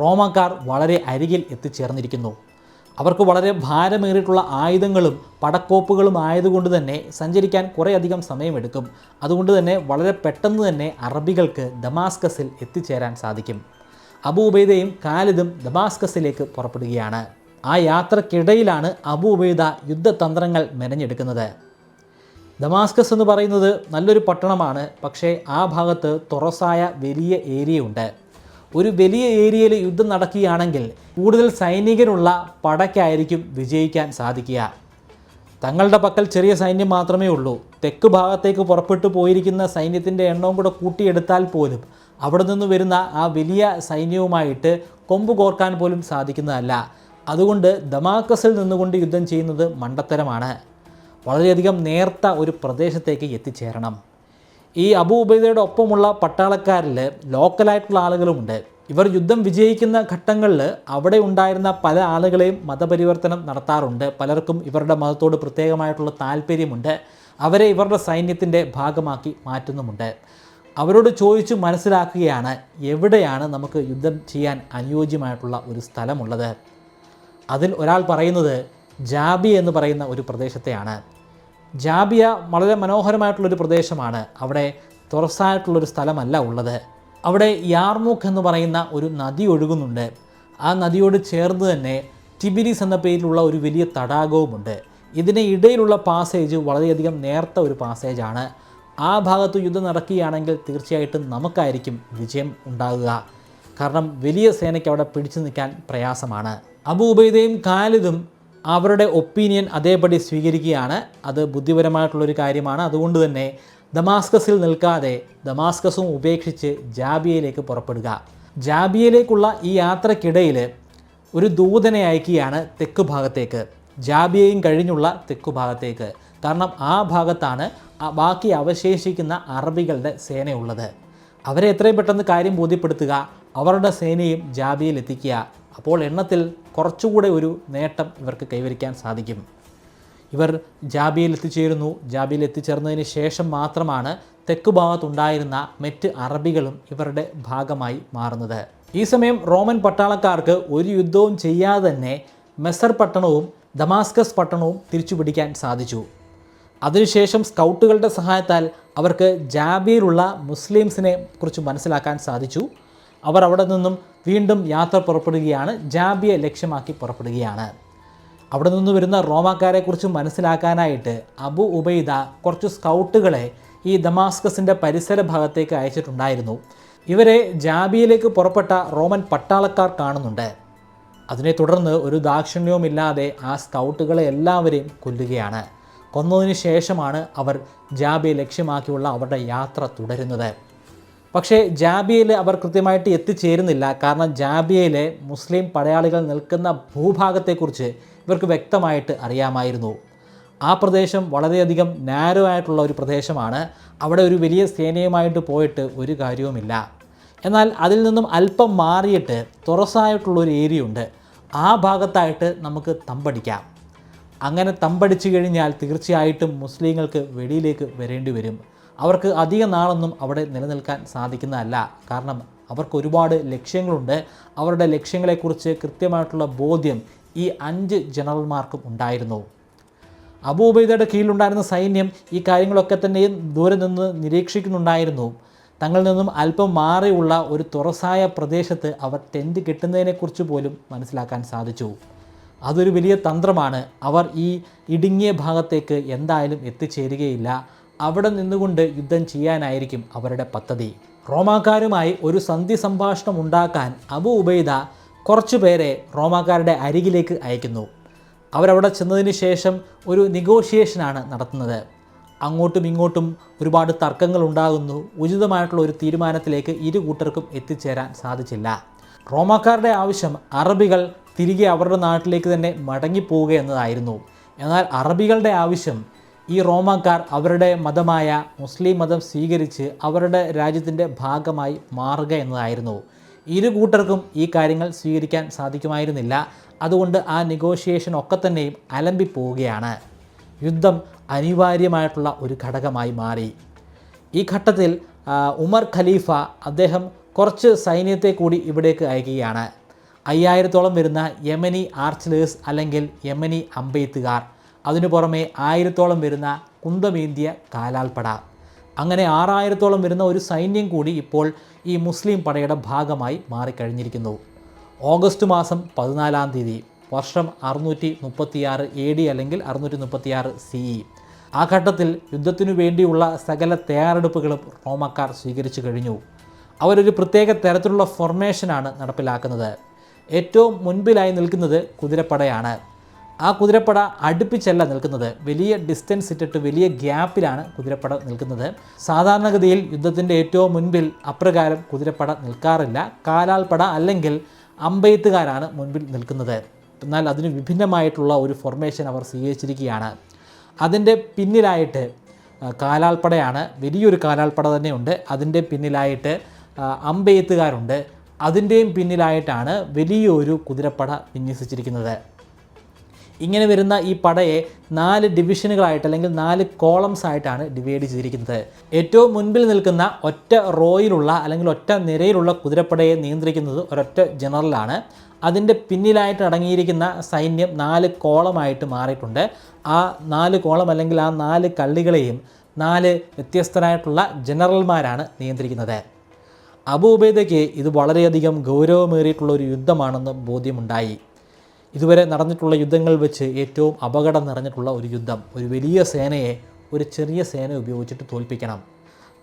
റോമാക്കാർ വളരെ അരികിൽ എത്തിച്ചേർന്നിരിക്കുന്നു. അവർക്ക് വളരെ ഭാരമേറിയിട്ടുള്ള ആയുധങ്ങളും പടക്കോപ്പുകളും ആയതുകൊണ്ട് തന്നെ സഞ്ചരിക്കാൻ കുറേയധികം സമയമെടുക്കും. അതുകൊണ്ട് തന്നെ വളരെ പെട്ടെന്ന് തന്നെ അറബികൾക്ക് ദമാസ്കസിൽ എത്തിച്ചേരാൻ സാധിക്കും. അബൂ ഉബൈദയും ഖാലിദും ദമാസ്കസിലേക്ക് പുറപ്പെടുകയാണ്. ആ യാത്രക്കിടയിലാണ് അബൂ ഉബൈദ യുദ്ധതന്ത്രങ്ങൾ മെനഞ്ഞെടുക്കുന്നത്. ദമാസ്കസ് എന്ന് പറയുന്നത് നല്ലൊരു പട്ടണമാണ്. പക്ഷേ ആ ഭാഗത്ത് തുറസായ വലിയ ഏരിയയുണ്ട്. ഒരു വലിയ ഏരിയയിൽ യുദ്ധം നടക്കുകയാണെങ്കിൽ കൂടുതൽ സൈനികരുള്ള പടയ്ക്കായിരിക്കും വിജയിക്കാൻ സാധിക്കുക. തങ്ങളുടെ പക്കൽ ചെറിയ സൈന്യം മാത്രമേ ഉള്ളൂ. തെക്ക് ഭാഗത്തേക്ക് പുറപ്പെട്ടു പോയിരിക്കുന്ന സൈന്യത്തിൻ്റെ എണ്ണവും കൂടെ കൂട്ടിയെടുത്താൽ പോലും അവിടെ നിന്ന് വരുന്ന ആ വലിയ സൈന്യവുമായിട്ട് കൊമ്പ് കോർക്കാൻ പോലും സാധിക്കുന്നതല്ല. അതുകൊണ്ട് ദമാസ്കസിൽ നിന്നുകൊണ്ട് യുദ്ധം ചെയ്യുന്നത് മണ്ടത്തരമാണ്. വളരെയധികം നേർത്ത ഒരു പ്രദേശത്തേക്ക് എത്തിച്ചേരണം. ഈ അബൂ ഉബൈദയുടെ ഒപ്പമുള്ള പട്ടാളക്കാരിൽ ലോക്കലായിട്ടുള്ള ആളുകളുമുണ്ട്. ഇവർ യുദ്ധം വിജയിക്കുന്ന ഘട്ടങ്ങളിൽ അവിടെ ഉണ്ടായിരുന്ന പല ആളുകളെയും മതപരിവർത്തനം നടത്താറുണ്ട്. പലർക്കും ഇവരുടെ മതത്തോട് പ്രത്യേകമായിട്ടുള്ള താല്പര്യമുണ്ട്. അവരെ ഇവരുടെ സൈന്യത്തിൻ്റെ ഭാഗമാക്കി മാറ്റുന്നുമുണ്ട്. അവരോട് ചോദിച്ചു മനസ്സിലാക്കുകയാണ് എവിടെയാണ് നമുക്ക് യുദ്ധം ചെയ്യാൻ അനുയോജ്യമായിട്ടുള്ള ഒരു സ്ഥലമുള്ളത്. അതിൽ ഒരാൾ പറയുന്നത് ജാബിയ എന്ന് പറയുന്ന ഒരു പ്രദേശത്തെയാണ്. ജാബിയ വളരെ മനോഹരമായിട്ടുള്ളൊരു പ്രദേശമാണ്. അവിടെ തുറസായിട്ടുള്ളൊരു സ്ഥലമല്ല ഉള്ളത്. അവിടെ യാർമൂക്ക് എന്ന് പറയുന്ന ഒരു നദി ഒഴുകുന്നുണ്ട്. ആ നദിയോട് ചേർന്ന് തന്നെ ടിബിരിസ് എന്ന പേരിലുള്ള ഒരു വലിയ തടാകവുമുണ്ട്. ഇതിന് ഇടയിലുള്ള പാസേജ് വളരെയധികം നേർത്ത ഒരു പാസേജാണ്. ആ ഭാഗത്ത് യുദ്ധം നടക്കുകയാണെങ്കിൽ തീർച്ചയായിട്ടും നമുക്കായിരിക്കും വിജയം ഉണ്ടാകുക. കാരണം വലിയ സേനയ്ക്ക് അവിടെ പിടിച്ചു നിൽക്കാൻ പ്രയാസമാണ്. അബൂ ഉബൈദയും ഖാലിദും അവരുടെ ഒപ്പീനിയൻ അതേപടി സ്വീകരിക്കുകയാണ്. അത് ബുദ്ധിപരമായിട്ടുള്ളൊരു കാര്യമാണ്. അതുകൊണ്ട് തന്നെ ദമാസ്കസിൽ നിൽക്കാതെ ദമാസ്കസും ഉപേക്ഷിച്ച് ജാബിയയിലേക്ക് പുറപ്പെടുക. ജാബിയയിലേക്കുള്ള ഈ യാത്രക്കിടയിൽ ഒരു ദൂതനെ അയക്കുകയാണ് തെക്ക് ഭാഗത്തേക്ക്, ജാബിയയും കഴിഞ്ഞുള്ള തെക്ക് ഭാഗത്തേക്ക്. കാരണം ആ ഭാഗത്താണ് ബാക്കി അവശേഷിക്കുന്ന അറബികളുടെ സേനയുള്ളത്. അവരെ എത്രയും പെട്ടെന്ന് കാര്യം ബോധ്യപ്പെടുത്തുക, അവരുടെ സേനയും ജാബിയയിൽ എത്തിക്കുക. അപ്പോൾ എണ്ണത്തിൽ കുറച്ചുകൂടെ ഒരു നേട്ടം ഇവർക്ക് കൈവരിക്കാൻ സാധിക്കും. ഇവർ ജാബിയയിൽ എത്തിച്ചേരുന്നു. ജാബിയയിൽ എത്തിച്ചേർന്നതിന് ശേഷം മാത്രമാണ് തെക്ക് ഭാഗത്തുണ്ടായിരുന്ന മറ്റ് അറബികളും ഇവരുടെ ഭാഗമായി മാറുന്നത്. ഈ സമയം റോമൻ പട്ടാളക്കാർക്ക് ഒരു യുദ്ധവും ചെയ്യാതെ തന്നെ മെസർ പട്ടണവും ദമാസ്കസ് പട്ടണവും തിരിച്ചുപിടിക്കാൻ സാധിച്ചു. അതിനുശേഷം സ്കൗട്ടുകളുടെ സഹായത്താൽ അവർക്ക് ജാബിയയിലുള്ള മുസ്ലിംസിനെ കുറിച്ച് മനസ്സിലാക്കാൻ സാധിച്ചു. അവർ അവിടെ നിന്നും വീണ്ടും യാത്ര പുറപ്പെടുകയാണ്. ജാബിയ ലക്ഷ്യമാക്കി പുറപ്പെടുകയാണ്. അവിടെ നിന്ന് വരുന്ന റോമാക്കാരെക്കുറിച്ച് മനസ്സിലാക്കാനായിട്ട് അബൂ ഉബൈദ കുറച്ച് സ്കൗട്ടുകളെ ഈ ദമാസ്കസിൻ്റെ പരിസര ഭാഗത്തേക്ക് അയച്ചിട്ടുണ്ടായിരുന്നു. ഇവരെ ജാബിയയിലേക്ക് പുറപ്പെട്ട റോമൻ പട്ടാളക്കാർ കാണുന്നുണ്ട്. അതിനെ തുടർന്ന് ഒരു ദാക്ഷിണ്യവുമില്ലാതെ ആ സ്കൗട്ടുകളെ എല്ലാവരെയും കൊല്ലുകയാണ്. കൊന്നതിന് ശേഷമാണ് അവർ ജാബിയ ലക്ഷ്യമാക്കിയുള്ള അവരുടെ യാത്ര തുടരുന്നത്. പക്ഷേ ജാബിയയിൽ അവർ കൃത്യമായിട്ട് എത്തിച്ചേരുന്നില്ല. കാരണം ജാബിയയിലെ മുസ്ലിം പടയാളികൾ നിൽക്കുന്ന ഭൂഭാഗത്തെക്കുറിച്ച് ഇവർക്ക് വ്യക്തമായിട്ട് അറിയാമായിരുന്നു. ആ പ്രദേശം വളരെയധികം നാരോ ആയിട്ടുള്ള ഒരു പ്രദേശമാണ്. അവിടെ ഒരു വലിയ സേനയുമായിട്ട് പോയിട്ട് ഒരു കാര്യവുമില്ല. എന്നാൽ അതിൽ നിന്നും അല്പം മാറിയിട്ട് തുറസായിട്ടുള്ളൊരു ഏരിയ ഉണ്ട്. ആ ഭാഗത്തായിട്ട് നമുക്ക് തമ്പടിക്കാം. അങ്ങനെ തമ്പടിച്ചു കഴിഞ്ഞാൽ തീർച്ചയായിട്ടും മുസ്ലിങ്ങൾക്ക് വെളിയിലേക്ക് വരേണ്ടി വരും. അവർക്ക് അധിക നാളൊന്നും അവിടെ നിലനിൽക്കാൻ സാധിക്കുന്നതല്ല. കാരണം അവർക്ക് ഒരുപാട് ലക്ഷ്യങ്ങളുണ്ട്. അവരുടെ ലക്ഷ്യങ്ങളെക്കുറിച്ച് കൃത്യമായിട്ടുള്ള ബോധ്യം ഈ 5 ജനറൽമാർക്കും ഉണ്ടായിരുന്നു. അബൂ ഉബൈദയുടെ കീഴിലുണ്ടായിരുന്ന സൈന്യം ഈ കാര്യങ്ങളൊക്കെ തന്നെയും ദൂരെ നിന്ന് നിരീക്ഷിക്കുന്നുണ്ടായിരുന്നു. തങ്ങളിൽ നിന്നും അല്പം മാറിയുള്ള ഒരു തുറസായ പ്രദേശത്ത് അവർ ടെൻറ്റ് കെട്ടുന്നതിനെക്കുറിച്ച് പോലും മനസ്സിലാക്കാൻ സാധിച്ചു. അതൊരു വലിയ തന്ത്രമാണ്. അവർ ഈ ഇടുങ്ങിയ ഭാഗത്തേക്ക് എന്തായാലും എത്തിച്ചേരുകയില്ല. അവിടെ നിന്നുകൊണ്ട് യുദ്ധം ചെയ്യാനായിരിക്കും അവരുടെ പദ്ധതി. റോമാക്കാരുമായി ഒരു സന്ധി സംഭാഷണം ഉണ്ടാക്കാൻ അബൂ ഉബൈദ കുറച്ചു പേരെ റോമാക്കാരുടെ അരികിലേക്ക് അയക്കുന്നു. അവരവിടെ ചെന്നതിന് ശേഷം ഒരു നെഗോഷിയേഷനാണ് നടത്തുന്നത്. അങ്ങോട്ടും ഇങ്ങോട്ടും ഒരുപാട് തർക്കങ്ങൾ ഉണ്ടാകുന്നു. ഉചിതമായിട്ടുള്ള ഒരു തീരുമാനത്തിലേക്ക് ഇരു കൂട്ടർക്കും എത്തിച്ചേരാൻ സാധിച്ചില്ല. റോമാക്കാരുടെ ആവശ്യം അറബികൾ തിരികെ അവരുടെ നാട്ടിലേക്ക് തന്നെ മടങ്ങിപ്പോവുക എന്നതായിരുന്നു. എന്നാൽ അറബികളുടെ ആവശ്യം ഈ റോമാക്കാർ അവരുടെ മതമായ മുസ്ലിം മതം സ്വീകരിച്ച് അവരുടെ രാജ്യത്തിൻ്റെ ഭാഗമായി മാറുക എന്നതായിരുന്നു. ഇരു കൂട്ടർക്കും ഈ കാര്യങ്ങൾ സ്വീകരിക്കാൻ സാധിക്കുമായിരുന്നില്ല. അതുകൊണ്ട് ആ നെഗോഷിയേഷൻ ഒക്കെ തന്നെയും അലമ്പിപ്പോവുകയാണ്. യുദ്ധം അനിവാര്യമായിട്ടുള്ള ഒരു ഘടകമായി മാറി. ഈ ഘട്ടത്തിൽ ഉമർ ഖലീഫ അദ്ദേഹം കുറച്ച് സൈന്യത്തെ കൂടി ഇവിടേക്ക് അയക്കുകയാണ്. 5000-ഓളം വരുന്ന യമനി ആർച്ചലേഴ്സ് അല്ലെങ്കിൽ യമനി അമ്പെയ്ത്തുകാർ, അതിനു പുറമെ 1000-ഓളം വരുന്ന കുന്തമേന്തിയ കാലാൾപ്പട, അങ്ങനെ 6000-ഓളം വരുന്ന ഒരു സൈന്യം കൂടി ഇപ്പോൾ ഈ മുസ്ലിം പടയുടെ ഭാഗമായി മാറിക്കഴിഞ്ഞിരിക്കുന്നു. ഓഗസ്റ്റ് മാസം 14-ാം തീയതി, വർഷം 636 AD അല്ലെങ്കിൽ 636 CE. ആ ഘട്ടത്തിൽ യുദ്ധത്തിനു വേണ്ടിയുള്ള സകല തയ്യാറെടുപ്പുകളും റോമക്കാർ സ്വീകരിച്ചു കഴിഞ്ഞു. അവരൊരു പ്രത്യേക തരത്തിലുള്ള ഫോർമേഷനാണ് നടപ്പിലാക്കുന്നത്. ഏറ്റവും മുൻപിലായി നിൽക്കുന്നത് കുതിരപ്പടയാണ്. ആ കുതിരപ്പട അടുപ്പിച്ചല്ല നിൽക്കുന്നത്, വലിയ ഡിസ്റ്റൻസ് ഇട്ടിട്ട് വലിയ ഗ്യാപ്പിലാണ് കുതിരപ്പട നിൽക്കുന്നത്. സാധാരണഗതിയിൽ യുദ്ധത്തിൻ്റെ ഏറ്റവും മുൻപിൽ അപ്രകാരം കുതിരപ്പട നിൽക്കാറില്ല. കാലാൾപ്പട അല്ലെങ്കിൽ അമ്പെയ്ത്തുകാരാണ് മുൻപിൽ നിൽക്കുന്നത്. എന്നാൽ അതിന് വിഭിന്നമായിട്ടുള്ള ഒരു ഫോർമേഷൻ അവർ സ്വീകരിച്ചിരിക്കുകയാണ്. അതിൻ്റെ പിന്നിലായിട്ട് കാലാൾപ്പടയാണ്, വലിയൊരു കാലാൾപ്പട തന്നെയുണ്ട്. അതിൻ്റെ പിന്നിലായിട്ട് അമ്പെയ്ത്തുകാരുണ്ട്. അതിൻ്റെയും പിന്നിലായിട്ടാണ് വലിയൊരു കുതിരപ്പട വിന്യസിച്ചിരിക്കുന്നത്. ഇങ്ങനെ വരുന്ന ഈ പടയെ 4 ഡിവിഷനുകളായിട്ട് അല്ലെങ്കിൽ 4 കോളംസ് ആയിട്ടാണ് ഡിവൈഡ് ചെയ്തിരിക്കുന്നത്. ഏറ്റവും മുൻപിൽ നിൽക്കുന്ന ഒറ്റ റോയിലുള്ള അല്ലെങ്കിൽ ഒറ്റ നിരയിലുള്ള കുതിരപ്പടയെ നിയന്ത്രിക്കുന്നത് ഒരൊറ്റ ജനറലാണ്. അതിൻ്റെ പിന്നിലായിട്ട് അടങ്ങിയിരിക്കുന്ന സൈന്യം 4 കോളമായിട്ട് മാറിയിട്ടുണ്ട്. ആ 4 കോളം അല്ലെങ്കിൽ ആ 4 കള്ളികളെയും 4 വ്യത്യസ്തരായിട്ടുള്ള ജനറൽമാരാണ് നിയന്ത്രിക്കുന്നത്. അബൂ ഉബൈദയ്ക്ക് ഇത് വളരെയധികം ഗൗരവമേറിയിട്ടുള്ള ഒരു യുദ്ധമാണെന്ന് ബോധ്യമുണ്ടായി. ഇതുവരെ നടന്നിട്ടുള്ള യുദ്ധങ്ങൾ വെച്ച് ഏറ്റവും അപകടം നിറഞ്ഞിട്ടുള്ള ഒരു യുദ്ധം. ഒരു വലിയ സേനയെ ഒരു ചെറിയ സേന ഉപയോഗിച്ചിട്ട് തോൽപ്പിക്കണം.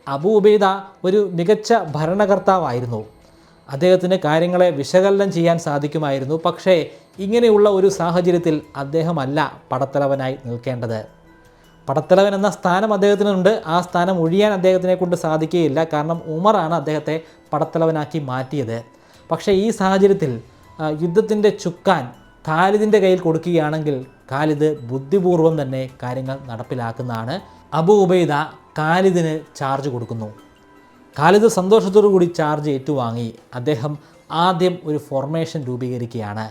അബൂ ഉബൈദ ഒരു മികച്ച ഭരണകർത്താവായിരുന്നു. അദ്ദേഹത്തിന് കാര്യങ്ങളെ വിശകലനം ചെയ്യാൻ സാധിക്കുമായിരുന്നു. പക്ഷേ ഇങ്ങനെയുള്ള ഒരു സാഹചര്യത്തിൽ അദ്ദേഹമല്ല പടത്തലവനായി നിൽക്കേണ്ടത്. പടത്തലവൻ എന്ന സ്ഥാനം അദ്ദേഹത്തിനുണ്ട്. ആ സ്ഥാനം ഒഴിയാൻ അദ്ദേഹത്തിനെ കൊണ്ട് സാധിക്കുകയില്ല. കാരണം ഉമറാണ് അദ്ദേഹത്തെ പടത്തലവനാക്കി മാറ്റിയത്. പക്ഷേ ഈ സാഹചര്യത്തിൽ യുദ്ധത്തിൻ്റെ ചുക്കാൻ ഖാലിദിൻ്റെ കയ്യിൽ കൊടുക്കുകയാണെങ്കിൽ ഖാലിദ് ബുദ്ധിപൂർവ്വം തന്നെ കാര്യങ്ങൾ നടപ്പിലാക്കുന്നതാണ്. അബൂ ഉബൈദ ഖാലിദിന് ചാർജ് കൊടുക്കുന്നു. ഖാലിദ് സന്തോഷത്തോടു കൂടി ചാർജ് ഏറ്റുവാങ്ങി. അദ്ദേഹം ആദ്യം ഒരു ഫോർമേഷൻ രൂപീകരിക്കുകയാണ്.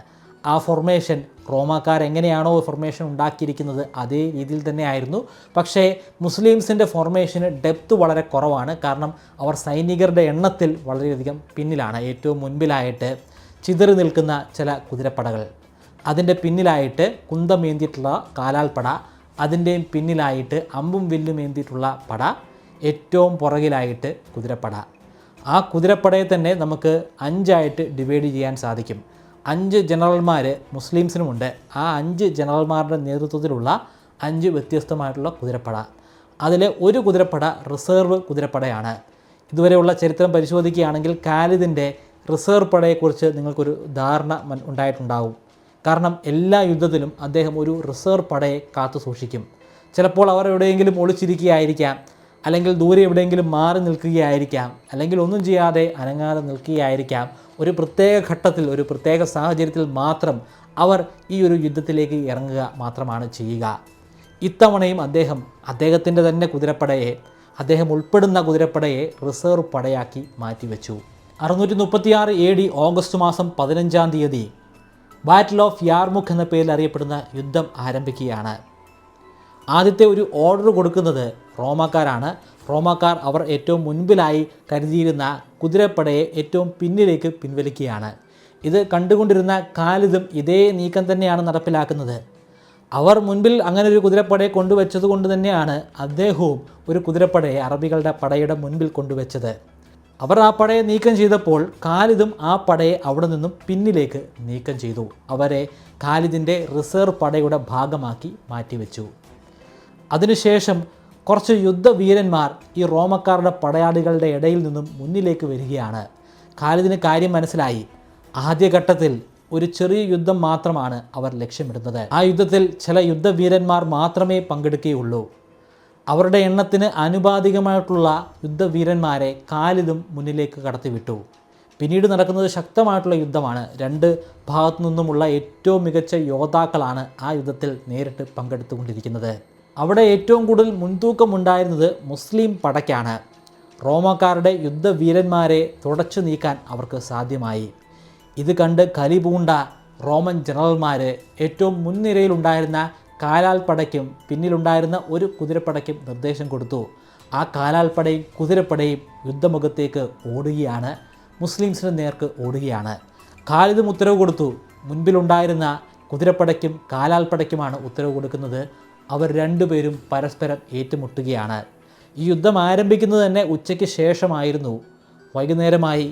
ആ ഫോർമേഷൻ റോമാക്കാരെങ്ങനെയാണോ ഫോർമേഷൻ ഉണ്ടാക്കിയിരിക്കുന്നത് അതേ രീതിയിൽ തന്നെയായിരുന്നു. പക്ഷേ മുസ്ലിംസിൻ്റെ ഫോർമേഷന് ഡെപ്ത് വളരെ കുറവാണ്. കാരണം അവർ സൈനികരുടെ എണ്ണത്തിൽ വളരെയധികം പിന്നിലാണ്. ഏറ്റവും മുൻപിലായിട്ട് ചിതറി നിൽക്കുന്ന ചില കുതിരപ്പടകൾ, അതിൻ്റെ പിന്നിലായിട്ട് കുന്തമേന്തിയിട്ടുള്ള കാലാൾപ്പട, അതിൻ്റെയും പിന്നിലായിട്ട് അമ്പും വില്ലും ഏന്തിയിട്ടുള്ള പട, ഏറ്റവും പുറകിലായിട്ട് കുതിരപ്പട. ആ കുതിരപ്പടയെ തന്നെ നമുക്ക് 5 ആയിട്ട് ഡിവൈഡ് ചെയ്യാൻ സാധിക്കും. 5 ജനറൽമാർ മുസ്ലിംസിനുമുണ്ട്. ആ 5 ജനറൽമാരുടെ നേതൃത്വത്തിലുള്ള 5 വ്യത്യസ്തമായിട്ടുള്ള കുതിരപ്പട. അതിലെ ഒരു കുതിരപ്പട റിസർവ് കുതിരപ്പടയാണ്. ഇതുവരെയുള്ള ചരിത്രം പരിശോധിക്കുകയാണെങ്കിൽ ഖാലിദിൻ്റെ റിസർവ് പടയെക്കുറിച്ച് നിങ്ങൾക്കൊരു ധാരണ ഉണ്ടായിട്ടുണ്ടാവും. കാരണം എല്ലാ യുദ്ധത്തിലും അദ്ദേഹം ഒരു റിസർവ് പടയെ കാത്തു സൂക്ഷിക്കും. ചിലപ്പോൾ അവർ എവിടെയെങ്കിലും ഒളിച്ചിരിക്കുകയായിരിക്കാം, അല്ലെങ്കിൽ ദൂരെ എവിടെയെങ്കിലും മാറി നിൽക്കുകയായിരിക്കാം, അല്ലെങ്കിൽ ഒന്നും ചെയ്യാതെ അനങ്ങാതെ നിൽക്കുകയായിരിക്കാം. ഒരു പ്രത്യേക ഘട്ടത്തിൽ ഒരു പ്രത്യേക സാഹചര്യത്തിൽ മാത്രം അവർ ഈ ഒരു യുദ്ധത്തിലേക്ക് ഇറങ്ങുക മാത്രമാണ് ചെയ്യുക. ഇത്തവണയും അദ്ദേഹത്തിൻ്റെ തന്നെ കുതിരപ്പടയെ, അദ്ദേഹം ഉൾപ്പെടുന്ന കുതിരപ്പടയെ റിസർവ് പടയാക്കി മാറ്റിവെച്ചു. 636 AD ഓഗസ്റ്റ് മാസം 15-ാം തീയതി ബാറ്റിൽ ഓഫ് യാർമുഖ് എന്ന പേരിൽ അറിയപ്പെടുന്ന യുദ്ധം ആരംഭിക്കുകയാണ്. ആദ്യത്തെ ഒരു ഓർഡർ കൊടുക്കുന്നത് റോമാക്കാരാണ്. റോമാക്കാർ അവർ ഏറ്റവും മുൻപിലായി കരുതിയിരുന്ന കുതിരപ്പടയെ ഏറ്റവും പിന്നിലേക്ക് പിൻവലിക്കുകയാണ്. ഇത് കണ്ടുകൊണ്ടിരുന്ന ഖാലിദും ഇതേ നീക്കം തന്നെയാണ് നടപ്പിലാക്കുന്നത്. അവർ മുൻപിൽ അങ്ങനെ ഒരു കുതിരപ്പടയെ കൊണ്ടുവച്ചത് കൊണ്ട് തന്നെയാണ് അദ്ദേഹവും ഒരു കുതിരപ്പടയെ അറബികളുടെ പടയുടെ മുൻപിൽ കൊണ്ടുവച്ചത്. അവർ ആ പടയെ നീക്കം ചെയ്തപ്പോൾ ഖാലിദും ആ പടയെ അവിടെ നിന്നും പിന്നിലേക്ക് നീക്കം ചെയ്തു. അവരെ ഖാലിദിൻ്റെ റിസർവ് പടയുടെ ഭാഗമാക്കി മാറ്റിവെച്ചു. അതിനുശേഷം കുറച്ച് യുദ്ധവീരന്മാർ ഈ റോമക്കാരുടെ പടയാളികളുടെ ഇടയിൽ നിന്നും മുന്നിലേക്ക് വരികയാണ്. ഖാലിദിന് കാര്യം മനസ്സിലായി. ആദ്യഘട്ടത്തിൽ ഒരു ചെറിയ യുദ്ധം മാത്രമാണ് അവർ ലക്ഷ്യമിടുന്നത്. ആ യുദ്ധത്തിൽ ചില യുദ്ധവീരന്മാർ മാത്രമേ പങ്കെടുക്കുകയുള്ളൂ. അവരുടെ എണ്ണത്തിന് ആനുപാതികമായിട്ടുള്ള യുദ്ധവീരന്മാരെ ഖാലിദും മുന്നിലേക്ക് കടത്തിവിട്ടു. പിന്നീട് നടക്കുന്നത് ശക്തമായിട്ടുള്ള യുദ്ധമാണ്. 2 ഭാഗത്തു നിന്നുമുള്ള ഏറ്റവും മികച്ച യോദ്ധാക്കളാണ് ആ യുദ്ധത്തിൽ നേരിട്ട് പങ്കെടുത്തുകൊണ്ടിരിക്കുന്നത്. അവിടെ ഏറ്റവും കൂടുതൽ മുൻതൂക്കമുണ്ടായിരുന്നത് മുസ്ലിം പടയ്ക്കാണ്. റോമാക്കാരുടെ യുദ്ധവീരന്മാരെ തുടച്ചു നീക്കാൻ അവർക്ക് സാധ്യമായി. ഇത് കണ്ട് കലി പൂണ്ട റോമൻ ജനറൽമാർ ഏറ്റവും മുൻനിരയിലുണ്ടായിരുന്ന കാലാൾപ്പടയ്ക്കും പിന്നിലുണ്ടായിരുന്ന ഒരു കുതിരപ്പടയ്ക്കും നിർദ്ദേശം കൊടുത്തു. ആ കാലാൾപ്പടയും കുതിരപ്പടയും യുദ്ധമുഖത്തേക്ക് ഓടുകയാണ്, മുസ്ലിംസിന് നേർക്ക് ഓടുകയാണ്. ഖാലിദും ഉത്തരവ് കൊടുത്തു. മുൻപിലുണ്ടായിരുന്ന കുതിരപ്പടയ്ക്കും കാലാൾപ്പടയ്ക്കുമാണ് ഉത്തരവ് കൊടുക്കുന്നത്. അവർ രണ്ടുപേരും പരസ്പരം ഏറ്റുമുട്ടുകയാണ്. ഈ യുദ്ധം ആരംഭിക്കുന്നത് തന്നെ ഉച്ചയ്ക്ക് ശേഷമായിരുന്നു. വൈകുന്നേരമായി,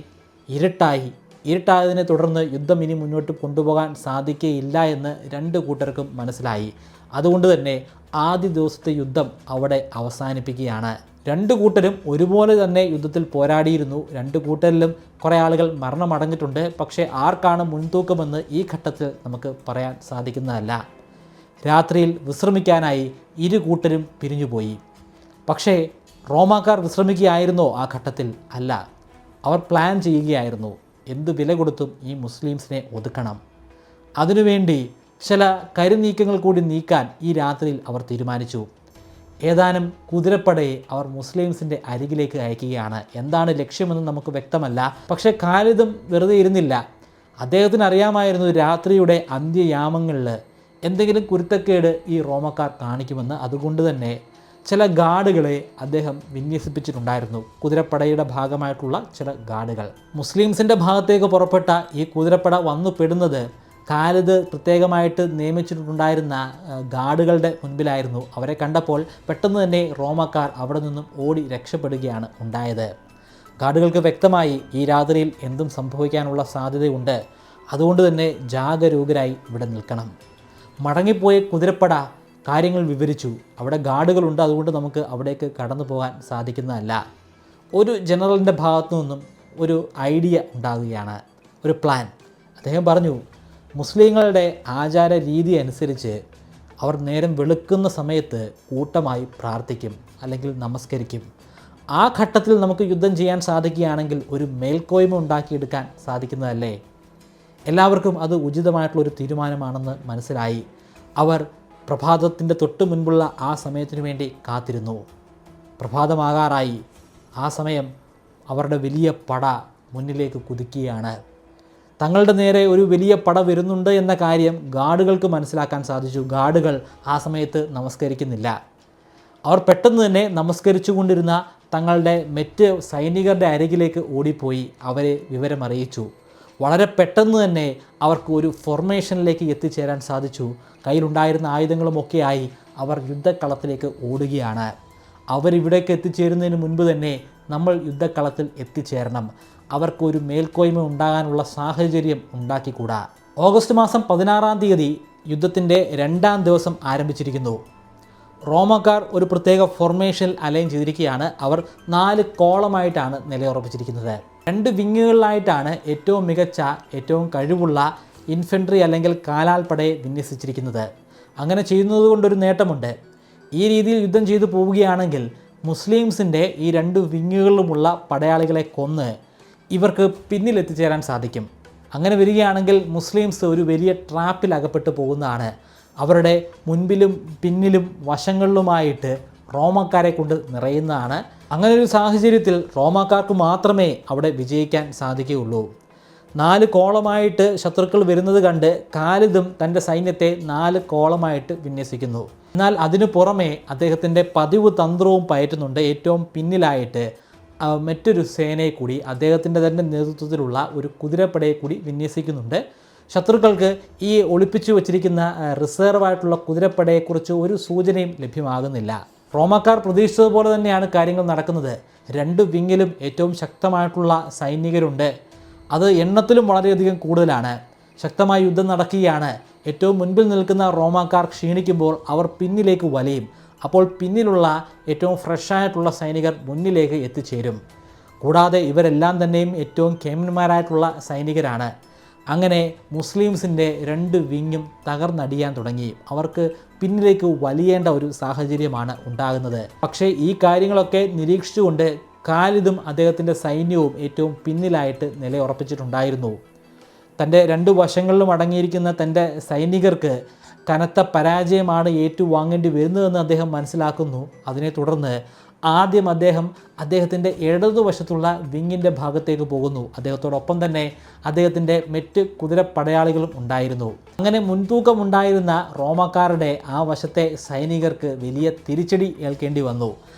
ഇരുട്ടായതിനെ തുടർന്ന് യുദ്ധം ഇനി മുന്നോട്ട് കൊണ്ടുപോകാൻ സാധിക്കുകയില്ല എന്ന് രണ്ട് കൂട്ടർക്കും മനസ്സിലായി. അതുകൊണ്ട് തന്നെ ആദ്യ ദിവസത്തെ യുദ്ധം അവിടെ അവസാനിപ്പിക്കുകയാണ്. രണ്ട് കൂട്ടരും ഒരുപോലെ തന്നെ യുദ്ധത്തിൽ പോരാടിയിരുന്നു. രണ്ട് കൂട്ടരിലും കുറേ ആളുകൾ മരണമടഞ്ഞിട്ടുണ്ട്. പക്ഷേ ആർക്കാണ് മുൻതൂക്കമെന്ന് ഈ ഘട്ടത്തിൽ നമുക്ക് പറയാൻ സാധിക്കുന്നതല്ല. രാത്രിയിൽ വിശ്രമിക്കാനായി ഇരു കൂട്ടരും പിരിഞ്ഞുപോയി. പക്ഷേ റോമാക്കാർ വിശ്രമിക്കുകയായിരുന്നോ ആ ഘട്ടത്തിൽ? അല്ല, അവർ പ്ലാൻ ചെയ്യുകയായിരുന്നു. എന്ത് വില കൊടുത്തും ഈ മുസ്ലിംസിനെ ഒതുക്കണം. അതിനുവേണ്ടി ചില കരുനീക്കങ്ങൾ കൂടി നീക്കാൻ ഈ രാത്രിയിൽ അവർ തീരുമാനിച്ചു. ഏതാനും കുതിരപ്പടയെ അവർ മുസ്ലിംസിൻ്റെ അരികിലേക്ക് അയക്കുകയാണ്. എന്താണ് ലക്ഷ്യമെന്ന് നമുക്ക് വ്യക്തമല്ല. പക്ഷേ ഖാലിദും വെറുതെ ഇരുന്നില്ല. അദ്ദേഹത്തിന് അറിയാമായിരുന്നു രാത്രിയുടെ അന്ത്യയാമങ്ങളിൽ എന്തെങ്കിലും കുരുത്തക്കേട് ഈ റോമക്കാർ കാണിക്കുമെന്ന്. അതുകൊണ്ട് തന്നെ ചില ഗാർഡുകളെ അദ്ദേഹം വിന്യസിപ്പിച്ചിട്ടുണ്ടായിരുന്നു, കുതിരപ്പടയുടെ ഭാഗമായിട്ടുള്ള ചില ഗാർഡുകൾ. മുസ്ലിംസിൻ്റെ ഭാഗത്തേക്ക് പുറപ്പെട്ട ഈ കുതിരപ്പട വന്നു പെടുന്നത് ഖാലിദ് പ്രത്യേകമായിട്ട് നിയമിച്ചിട്ടുണ്ടായിരുന്ന ഗാർഡുകളുടെ മുൻപിലായിരുന്നു. അവരെ കണ്ടപ്പോൾ പെട്ടെന്ന് തന്നെ റോമക്കാർ അവിടെ നിന്നും ഓടി രക്ഷപ്പെടുകയാണ് ഉണ്ടായത്. ഗാർഡുകൾക്ക് വ്യക്തമായി ഈ രാത്രിയിൽ എന്തും സംഭവിക്കാനുള്ള സാധ്യതയുണ്ട്. അതുകൊണ്ട് തന്നെ ജാഗരൂകരായി ഇവിടെ നിൽക്കണം. മടങ്ങിപ്പോയ കുതിരപ്പട കാര്യങ്ങൾ വിവരിച്ചു. അവിടെ ഗാർഡുകളുണ്ട്, അതുകൊണ്ട് നമുക്ക് അവിടേക്ക് കടന്നു പോകാൻ സാധിക്കുന്നതല്ല. ഒരു ജനറലിൻ്റെ ഭാഗത്തു നിന്നും ഒരു ഐഡിയ ഉണ്ടാകുകയാണ്, ഒരു പ്ലാൻ. അദ്ദേഹം പറഞ്ഞു, മുസ്ലിങ്ങളുടെ ആചാര രീതി അനുസരിച്ച് അവർ നേരം വെളുക്കുന്ന സമയത്ത് കൂട്ടമായി പ്രാർത്ഥിക്കും, അല്ലെങ്കിൽ നമസ്കരിക്കും. ആ ഘട്ടത്തിൽ നമുക്ക് യുദ്ധം ചെയ്യാൻ സാധിക്കുകയാണെങ്കിൽ ഒരു മേൽക്കോയ്മ ഉണ്ടാക്കിയെടുക്കാൻ സാധിക്കുന്നതല്ലേ? എല്ലാവർക്കും അത് ഉചിതമായിട്ടുള്ളൊരു തീരുമാനമാണെന്ന് മനസ്സിലായി. അവർ പ്രഭാതത്തിൻ്റെ തൊട്ട് മുൻപുള്ള ആ സമയത്തിനു വേണ്ടി കാത്തിരുന്നു. പ്രഭാതമാകാറായി. ആ സമയം അവരുടെ വലിയ പട മുന്നിലേക്ക് കുതിക്കുകയാണ്. തങ്ങളുടെ നേരെ ഒരു വലിയ പട വരുന്നുണ്ട് എന്ന കാര്യം ഗാർഡുകൾക്ക് മനസ്സിലാക്കാൻ സാധിച്ചു. ഗാർഡുകൾ ആ സമയത്ത് നമസ്കരിക്കുന്നില്ല. അവർ പെട്ടെന്ന് തന്നെ നമസ്കരിച്ചു കൊണ്ടിരുന്ന തങ്ങളുടെ മറ്റ് സൈനികരുടെ അരികിലേക്ക് ഓടിപ്പോയി അവരെ വിവരമറിയിച്ചു. വളരെ പെട്ടെന്ന് തന്നെ അവർക്ക് ഒരു ഫോർമേഷനിലേക്ക് എത്തിച്ചേരാൻ സാധിച്ചു. കയ്യിലുണ്ടായിരുന്ന ആയുധങ്ങളുമൊക്കെയായി അവർ യുദ്ധക്കളത്തിലേക്ക് ഓടുകയാണ്. അവരിവിടേക്ക് എത്തിച്ചേരുന്നതിന് മുൻപ് തന്നെ നമ്മൾ യുദ്ധക്കളത്തിൽ എത്തിച്ചേരണം. അവർക്കൊരു മേൽക്കോയ്മ ഉണ്ടാകാനുള്ള സാഹചര്യം ഉണ്ടാക്കിക്കൂടാ. ഓഗസ്റ്റ് മാസം 16-ാം തീയതി യുദ്ധത്തിൻ്റെ 2-ാം ദിവസം ആരംഭിച്ചിരിക്കുന്നു. റോമക്കാർ ഒരു പ്രത്യേക ഫോർമേഷനിൽ അലൈൻ ചെയ്തിരിക്കുകയാണ്. അവർ 4 കോളമായിട്ടാണ് നിലയുറപ്പിച്ചിരിക്കുന്നത്. 2 വിങ്ങുകളിലായിട്ടാണ് ഏറ്റവും മികച്ച, ഏറ്റവും കഴിവുള്ള ഇൻഫൻട്രി അല്ലെങ്കിൽ കാലാൾപ്പടയെ വിന്യസിച്ചിരിക്കുന്നത്. അങ്ങനെ ചെയ്യുന്നത് കൊണ്ടൊരു നേട്ടമുണ്ട്. ഈ രീതിയിൽ യുദ്ധം ചെയ്തു പോവുകയാണെങ്കിൽ മുസ്ലിംസിൻ്റെ ഈ 2 വിങ്ങുകളിലുമുള്ള പടയാളികളെ കൊന്ന് ഇവർക്ക് പിന്നിലെത്തിച്ചേരാൻ സാധിക്കും. അങ്ങനെ വരികയാണെങ്കിൽ മുസ്ലിംസ് ഒരു വലിയ ട്രാപ്പിൽ അകപ്പെട്ടു പോകുന്നതാണ്. അവരുടെ മുൻപിലും പിന്നിലും വശങ്ങളിലുമായിട്ട് റോമക്കാരെ കൊണ്ട് നിറയുന്നതാണ്. അങ്ങനെ ഒരു സാഹചര്യത്തിൽ റോമാക്കാർക്ക് മാത്രമേ അവിടെ വിജയിക്കാൻ സാധിക്കുകയുള്ളൂ. 4 കോളമായിട്ട് ശത്രുക്കൾ വരുന്നത് കണ്ട് ഖാലിദും തൻ്റെ സൈന്യത്തെ 4 കോളമായിട്ട് വിന്യസിക്കുന്നു. എന്നാൽ അതിനു പുറമെ അദ്ദേഹത്തിൻ്റെ പതിവ് തന്ത്രവും പയറ്റുന്നുണ്ട്. ഏറ്റവും പിന്നിലായിട്ട് മറ്റൊരു സേനയെ കൂടി, അദ്ദേഹത്തിൻ്റെ തന്നെ നേതൃത്വത്തിലുള്ള ഒരു കുതിരപ്പടയെ കൂടി വിന്യസിക്കുന്നുണ്ട്. ശത്രുക്കൾക്ക് ഈ ഒളിപ്പിച്ചു വച്ചിരിക്കുന്ന റിസർവായിട്ടുള്ള കുതിരപ്പടയെക്കുറിച്ച് ഒരു സൂചനയും ലഭ്യമാകുന്നില്ല. റോമാക്കാർ പ്രതീക്ഷിച്ചതുപോലെ തന്നെയാണ് കാര്യങ്ങൾ നടക്കുന്നത്. 2 വിങ്ങിലും ഏറ്റവും ശക്തമായിട്ടുള്ള സൈനികരുണ്ട്. അത് എണ്ണത്തിലും വളരെയധികം കൂടുതലാണ്. ശക്തമായ യുദ്ധം നടക്കുകയാണ്. ഏറ്റവും മുൻപിൽ നിൽക്കുന്ന റോമാക്കാർ ക്ഷീണിക്കുമ്പോൾ അവർ പിന്നിലേക്ക് വലിയും. അപ്പോൾ പിന്നിലുള്ള ഏറ്റവും ഫ്രഷായിട്ടുള്ള സൈനികർ മുന്നിലേക്ക് എത്തിച്ചേരും. കൂടാതെ ഇവരെല്ലാം തന്നെയും ഏറ്റവും കേമന്മാരായിട്ടുള്ള സൈനികരാണ്. അങ്ങനെ മുസ്ലിംസിൻ്റെ 2 വിങ്ങും തകർന്നടിയാൻ തുടങ്ങി. അവർക്ക് പിന്നിലേക്ക് വലിയേണ്ട ഒരു സാഹചര്യമാണ് ഉണ്ടാകുന്നത്. പക്ഷേ ഈ കാര്യങ്ങളൊക്കെ നിരീക്ഷിച്ചുകൊണ്ട് ഖാലിദും അദ്ദേഹത്തിൻ്റെ സൈന്യവും ഏറ്റവും പിന്നിലായിട്ട് നിലയുറപ്പിച്ചിട്ടുണ്ടായിരുന്നു. തൻ്റെ 2 വശങ്ങളിലും അടങ്ങിയിരിക്കുന്ന തൻ്റെ സൈനികർക്ക് കനത്ത പരാജയമാണ് ഏറ്റുവാങ്ങേണ്ടി വരുന്നതെന്ന് അദ്ദേഹം മനസ്സിലാക്കുന്നു. അതിനെ തുടർന്ന് ആദ്യം അദ്ദേഹത്തിൻ്റെ ഇടതുവശത്തുള്ള വിങ്ങിൻ്റെ ഭാഗത്തേക്ക് പോകുന്നു. അദ്ദേഹത്തോടൊപ്പം തന്നെ അദ്ദേഹത്തിൻ്റെ മറ്റ് കുതിരപ്പടയാളികളും ഉണ്ടായിരുന്നു. അങ്ങനെ മുൻതൂക്കമുണ്ടായിരുന്ന റോമാക്കാരുടെ ആ വശത്തെ സൈനികർക്ക് വലിയ തിരിച്ചടി ഏൽക്കേണ്ടി വന്നു.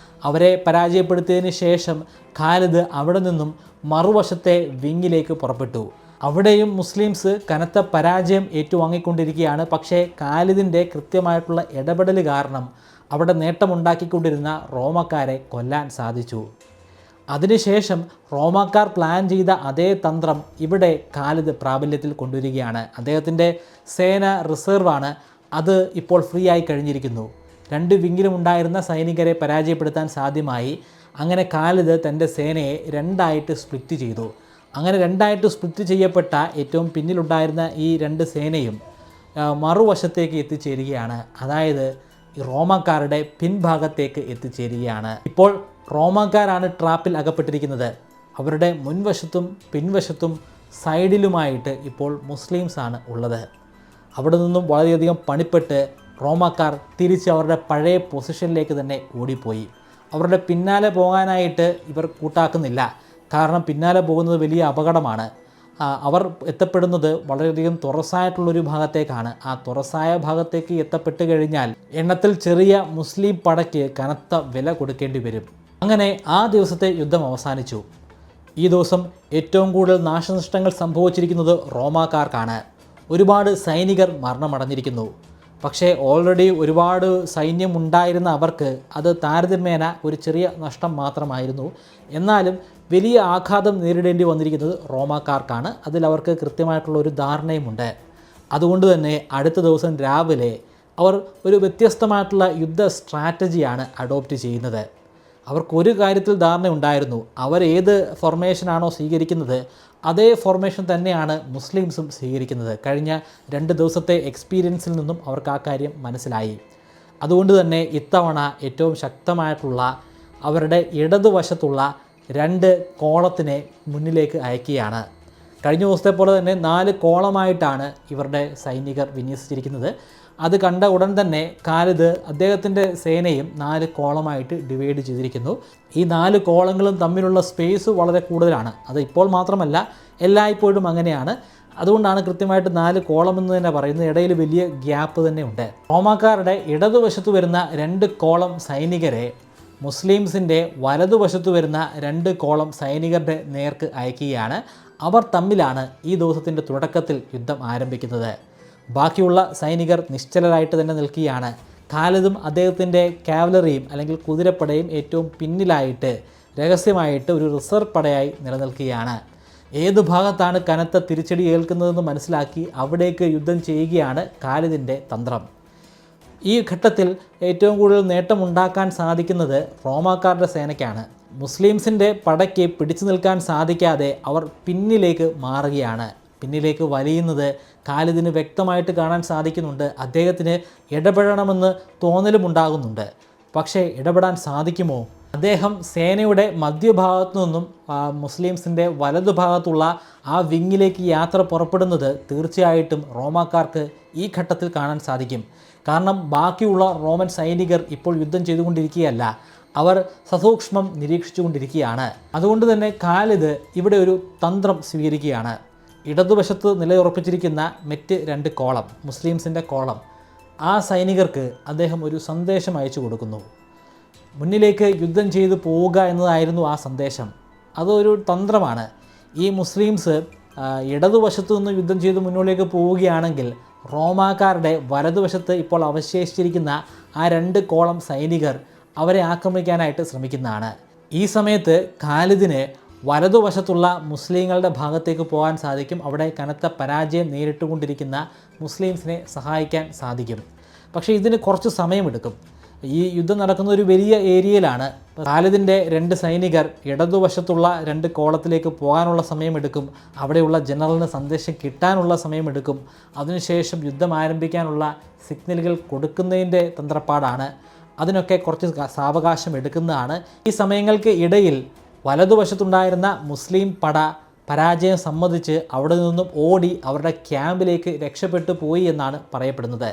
അവരെ പരാജയപ്പെടുത്തിയതിന് ശേഷം ഖാലിദ് അവിടെ നിന്നും മറുവശത്തെ വിങ്ങിലേക്ക് പുറപ്പെട്ടു. അവിടെയും മുസ്ലിംസ് കനത്ത പരാജയം ഏറ്റുവാങ്ങിക്കൊണ്ടിരിക്കുകയാണ്. പക്ഷേ ഖാലിദിൻ്റെ കൃത്യമായിട്ടുള്ള ഇടപെടൽ കാരണം അവിടെ നേട്ടമുണ്ടാക്കിക്കൊണ്ടിരുന്ന റോമക്കാരെ കൊല്ലാൻ സാധിച്ചു. അതിനുശേഷം റോമാക്കാർ പ്ലാൻ ചെയ്ത അതേ തന്ത്രം ഇവിടെ ഖാലിദ് പ്രാബല്യത്തിൽ കൊണ്ടുവരികയാണ്. അദ്ദേഹത്തിൻ്റെ സേന റിസർവാണ്, അത് ഇപ്പോൾ ഫ്രീ ആയി കഴിഞ്ഞിരിക്കുന്നു. 2 വിങ്ങിലും ഉണ്ടായിരുന്ന സൈനികരെ പരാജയപ്പെടുത്താൻ സാധ്യമായി. അങ്ങനെ ഖാലിദ് തൻ്റെ സേനയെ 2ആയിട്ട് സ്പ്ലിറ്റ് ചെയ്തു. അങ്ങനെ 2ആയിട്ട് സ്പ്ലിറ്റ് ചെയ്യപ്പെട്ട ഏറ്റവും പിന്നിലുണ്ടായിരുന്ന ഈ 2 സേനയും മറുവശത്തേക്ക് എത്തിച്ചേരുകയാണ്. അതായത് റോമാക്കാരുടെ പിൻഭാഗത്തേക്ക് എത്തിച്ചേരുകയാണ്. ഇപ്പോൾ റോമാക്കാരാണ് ട്രാപ്പിൽ അകപ്പെട്ടിരിക്കുന്നത്. അവരുടെ മുൻവശത്തും പിൻവശത്തും സൈഡിലുമായിട്ട് ഇപ്പോൾ മുസ്ലിംസാണ് ഉള്ളത്. അവിടെ നിന്നും വളരെയധികം പണിപ്പെട്ട് റോമാക്കാർ തിരിച്ച് അവരുടെ പഴയ പൊസിഷനിലേക്ക് തന്നെ ഓടിപ്പോയി. അവരുടെ പിന്നാലെ പോകാനായിട്ട് ഇവർ കൂട്ടാക്കുന്നില്ല. കാരണം പിന്നാലെ പോകുന്നത് വലിയ അപകടമാണ്. അവർ എത്തപ്പെടുന്നത് വളരെയധികം തുറസായിട്ടുള്ളൊരു ഭാഗത്തേക്കാണ്. ആ തുറസായ ഭാഗത്തേക്ക് എത്തപ്പെട്ട് കഴിഞ്ഞാൽ എണ്ണത്തിൽ ചെറിയ മുസ്ലിം പടയ്ക്ക് കനത്ത വില കൊടുക്കേണ്ടി വരും. അങ്ങനെ ആ ദിവസത്തെ യുദ്ധം അവസാനിച്ചു. ഈ ദിവസം ഏറ്റവും കൂടുതൽ നാശനഷ്ടങ്ങൾ സംഭവിച്ചിരിക്കുന്നത് റോമാക്കാർക്കാണ്. ഒരുപാട് സൈനികർ മരണമടഞ്ഞിരിക്കുന്നു. പക്ഷേ ഓൾറെഡി ഒരുപാട് സൈന്യം ഉണ്ടായിരുന്ന അവർക്ക് അത് താരതമ്യേന ഒരു ചെറിയ നഷ്ടം മാത്രമായിരുന്നു. എന്നാലും വലിയ ആഘാതം നേരിടേണ്ടി വന്നിരിക്കുന്നത് റോമാക്കാർക്കാണ്. അതിൽ അവർക്ക് കൃത്യമായിട്ടുള്ള ഒരു ധാരണയുമുണ്ട്. അതുകൊണ്ട് തന്നെ അടുത്ത ദിവസം രാവിലെ അവർ ഒരു വ്യത്യസ്തമായിട്ടുള്ള യുദ്ധ സ്ട്രാറ്റജിയാണ് അഡോപ്റ്റ് ചെയ്യുന്നത്. അവർക്കൊരു കാര്യത്തിൽ ധാരണയുണ്ടായിരുന്നു. അവരേത് ഫോർമേഷനാണോ സ്വീകരിക്കുന്നത് അതേ ഫോർമേഷൻ തന്നെയാണ് മുസ്ലിംസും സ്വീകരിക്കുന്നത്. കഴിഞ്ഞ 2 ദിവസത്തെ എക്സ്പീരിയൻസിൽ നിന്നും അവർക്ക് ആ കാര്യം മനസ്സിലായി. അതുകൊണ്ട് തന്നെ ഇത്തവണ ഏറ്റവും ശക്തമായിട്ടുള്ള അവരുടെ ഇടതുവശത്തുള്ള 2 കോളത്തിനെ മുന്നിലേക്ക് അയക്കുകയാണ്. കഴിഞ്ഞ ദിവസത്തെ പോലെ തന്നെ 4 കോളമായിട്ടാണ് ഇവരുടെ സൈനികർ വിന്യസിച്ചിരിക്കുന്നത്. അത് കണ്ട ഉടൻ തന്നെ ഖാലിദ് അദ്ദേഹത്തിൻ്റെ സേനയും 4 കോളമായിട്ട് ഡിവൈഡ് ചെയ്തിരിക്കുന്നു. ഈ 4 കോളങ്ങളും തമ്മിലുള്ള സ്പേസ് വളരെ കൂടുതലാണ്. അത് ഇപ്പോൾ മാത്രമല്ല, എല്ലായ്പ്പോഴും അങ്ങനെയാണ്. അതുകൊണ്ടാണ് കൃത്യമായിട്ട് 4 കോളം എന്ന് തന്നെ പറയുന്നത്. ഇടയിൽ വലിയ ഗ്യാപ്പ് തന്നെ ഉണ്ട്. റോമാക്കാരുടെ ഇടതുവശത്ത് വരുന്ന 2 കോളം സൈനികരെ മുസ്ലിംസിൻ്റെ വലതുവശത്ത് വരുന്ന 2 കോളം സൈനികരുടെ നേർക്ക് അയക്കുകയാണ്. അവർ തമ്മിലാണ് ഈ ദിവസത്തിൻ്റെ തുടക്കത്തിൽ യുദ്ധം ആരംഭിക്കുന്നത്. ബാക്കിയുള്ള സൈനികർ നിശ്ചലരായിട്ട് തന്നെ നിൽക്കുകയാണ്. ഖാലിദും അദ്ദേഹത്തിൻ്റെ കാവലറിയും അല്ലെങ്കിൽ കുതിരപ്പടയും ഏറ്റവും പിന്നിലായിട്ട് രഹസ്യമായിട്ട് ഒരു റിസർവ് പടയായി നിലനിൽക്കുകയാണ്. ഏത് ഭാഗത്താണ് കനത്ത തിരിച്ചടി ഏൽക്കുന്നതെന്ന് മനസ്സിലാക്കി അവിടേക്ക് യുദ്ധം ചെയ്യുകയാണ് ഖാലിദിൻ്റെ തന്ത്രം. ഈ ഘട്ടത്തിൽ ഏറ്റവും കൂടുതൽ നേട്ടമുണ്ടാക്കാൻ സാധിക്കുന്നത് റോമാക്കാരുടെ സേനയ്ക്കാണ്. മുസ്ലിംസിൻ്റെ പടയ്ക്ക് പിടിച്ചു നിൽക്കാൻ സാധിക്കാതെ അവർ പിന്നിലേക്ക് മാറുകയാണ്. പിന്നിലേക്ക് വലിയുന്നത് ഖാലിദിന് വ്യക്തമായിട്ട് കാണാൻ സാധിക്കുന്നുണ്ട്. അദ്ദേഹത്തിന് ഇടപെടണമെന്ന് തോന്നലുമുണ്ടാകുന്നുണ്ട്. പക്ഷേ ഇടപെടാൻ സാധിക്കുമോ? അദ്ദേഹം സേനയുടെ മധ്യഭാഗത്തു നിന്നും മുസ്ലിംസിൻ്റെ വലതുഭാഗത്തുള്ള ആ വിങ്ങിലേക്ക് യാത്ര പുറപ്പെടുന്നത് തീർച്ചയായിട്ടും റോമാക്കാർക്ക് ഈ ഘട്ടത്തിൽ കാണാൻ സാധിക്കും. കാരണം ബാക്കിയുള്ള റോമൻ സൈനികർ ഇപ്പോൾ യുദ്ധം ചെയ്തുകൊണ്ടിരിക്കുകയല്ല, അവർ സസൂക്ഷ്മം നിരീക്ഷിച്ചുകൊണ്ടിരിക്കുകയാണ്. അതുകൊണ്ട് തന്നെ ഖാലിദ് ഇവിടെ ഒരു തന്ത്രം സ്വീകരിക്കുകയാണ്. ഇടതുവശത്ത് നിലയുറപ്പിച്ചിരിക്കുന്ന മറ്റ് 2 കോളം, മുസ്ലിംസിൻ്റെ കോളം, ആ സൈനികർക്ക് അദ്ദേഹം ഒരു സന്ദേശം അയച്ചു കൊടുക്കുന്നു. മുന്നിലേക്ക് യുദ്ധം ചെയ്തു പോവുക എന്നതായിരുന്നു ആ സന്ദേശം. അതൊരു തന്ത്രമാണ്. ഈ മുസ്ലിംസ് ഇടതുവശത്തു നിന്ന് യുദ്ധം ചെയ്ത് മുന്നോട്ടേക്ക് പോവുകയാണെങ്കിൽ റോമാക്കാരുടെ വലതുവശത്ത് ഇപ്പോൾ അവശേഷിച്ചിരിക്കുന്ന ആ 2 കോളം സൈനികർ അവരെ ആക്രമിക്കാനായിട്ട് ശ്രമിക്കുന്നതാണ്. ഈ സമയത്ത് ഖാലിദിന് വലതുവശത്തുള്ള മുസ്ലിങ്ങളുടെ ഭാഗത്തേക്ക് പോകാൻ സാധിക്കും. അവിടെ കനത്ത പരാജയം നേരിട്ടുകൊണ്ടിരിക്കുന്ന മുസ്ലിംസിനെ സഹായിക്കാൻ സാധിക്കും. പക്ഷേ ഇതിന് കുറച്ച് സമയമെടുക്കും. ഈ യുദ്ധം നടക്കുന്ന ഒരു വലിയ ഏരിയയിലാണ്. ഖാലിദിൻ്റെ 2 സൈനികർ ഇടതുവശത്തുള്ള 2 കോളത്തിലേക്ക് പോകാനുള്ള സമയമെടുക്കും. അവിടെയുള്ള ജനറലിന് സന്ദേശം കിട്ടാനുള്ള സമയമെടുക്കും. അതിനുശേഷം യുദ്ധം ആരംഭിക്കാനുള്ള സിഗ്നലുകൾ കൊടുക്കുന്നതിൻ്റെ തന്ത്രപ്പാടാണ്. അതിനൊക്കെ കുറച്ച് സാവകാശം എടുക്കുന്നതാണ്. ഈ സമയങ്ങൾക്ക് ഇടയിൽ വലതുവശത്തുണ്ടായിരുന്ന മുസ്ലിം പട പരാജയം സമ്മതിച്ച് അവിടെ നിന്നും ഓടി അവരുടെ ക്യാമ്പിലേക്ക് രക്ഷപ്പെട്ടു പോയി എന്നാണ് പറയപ്പെടുന്നത്.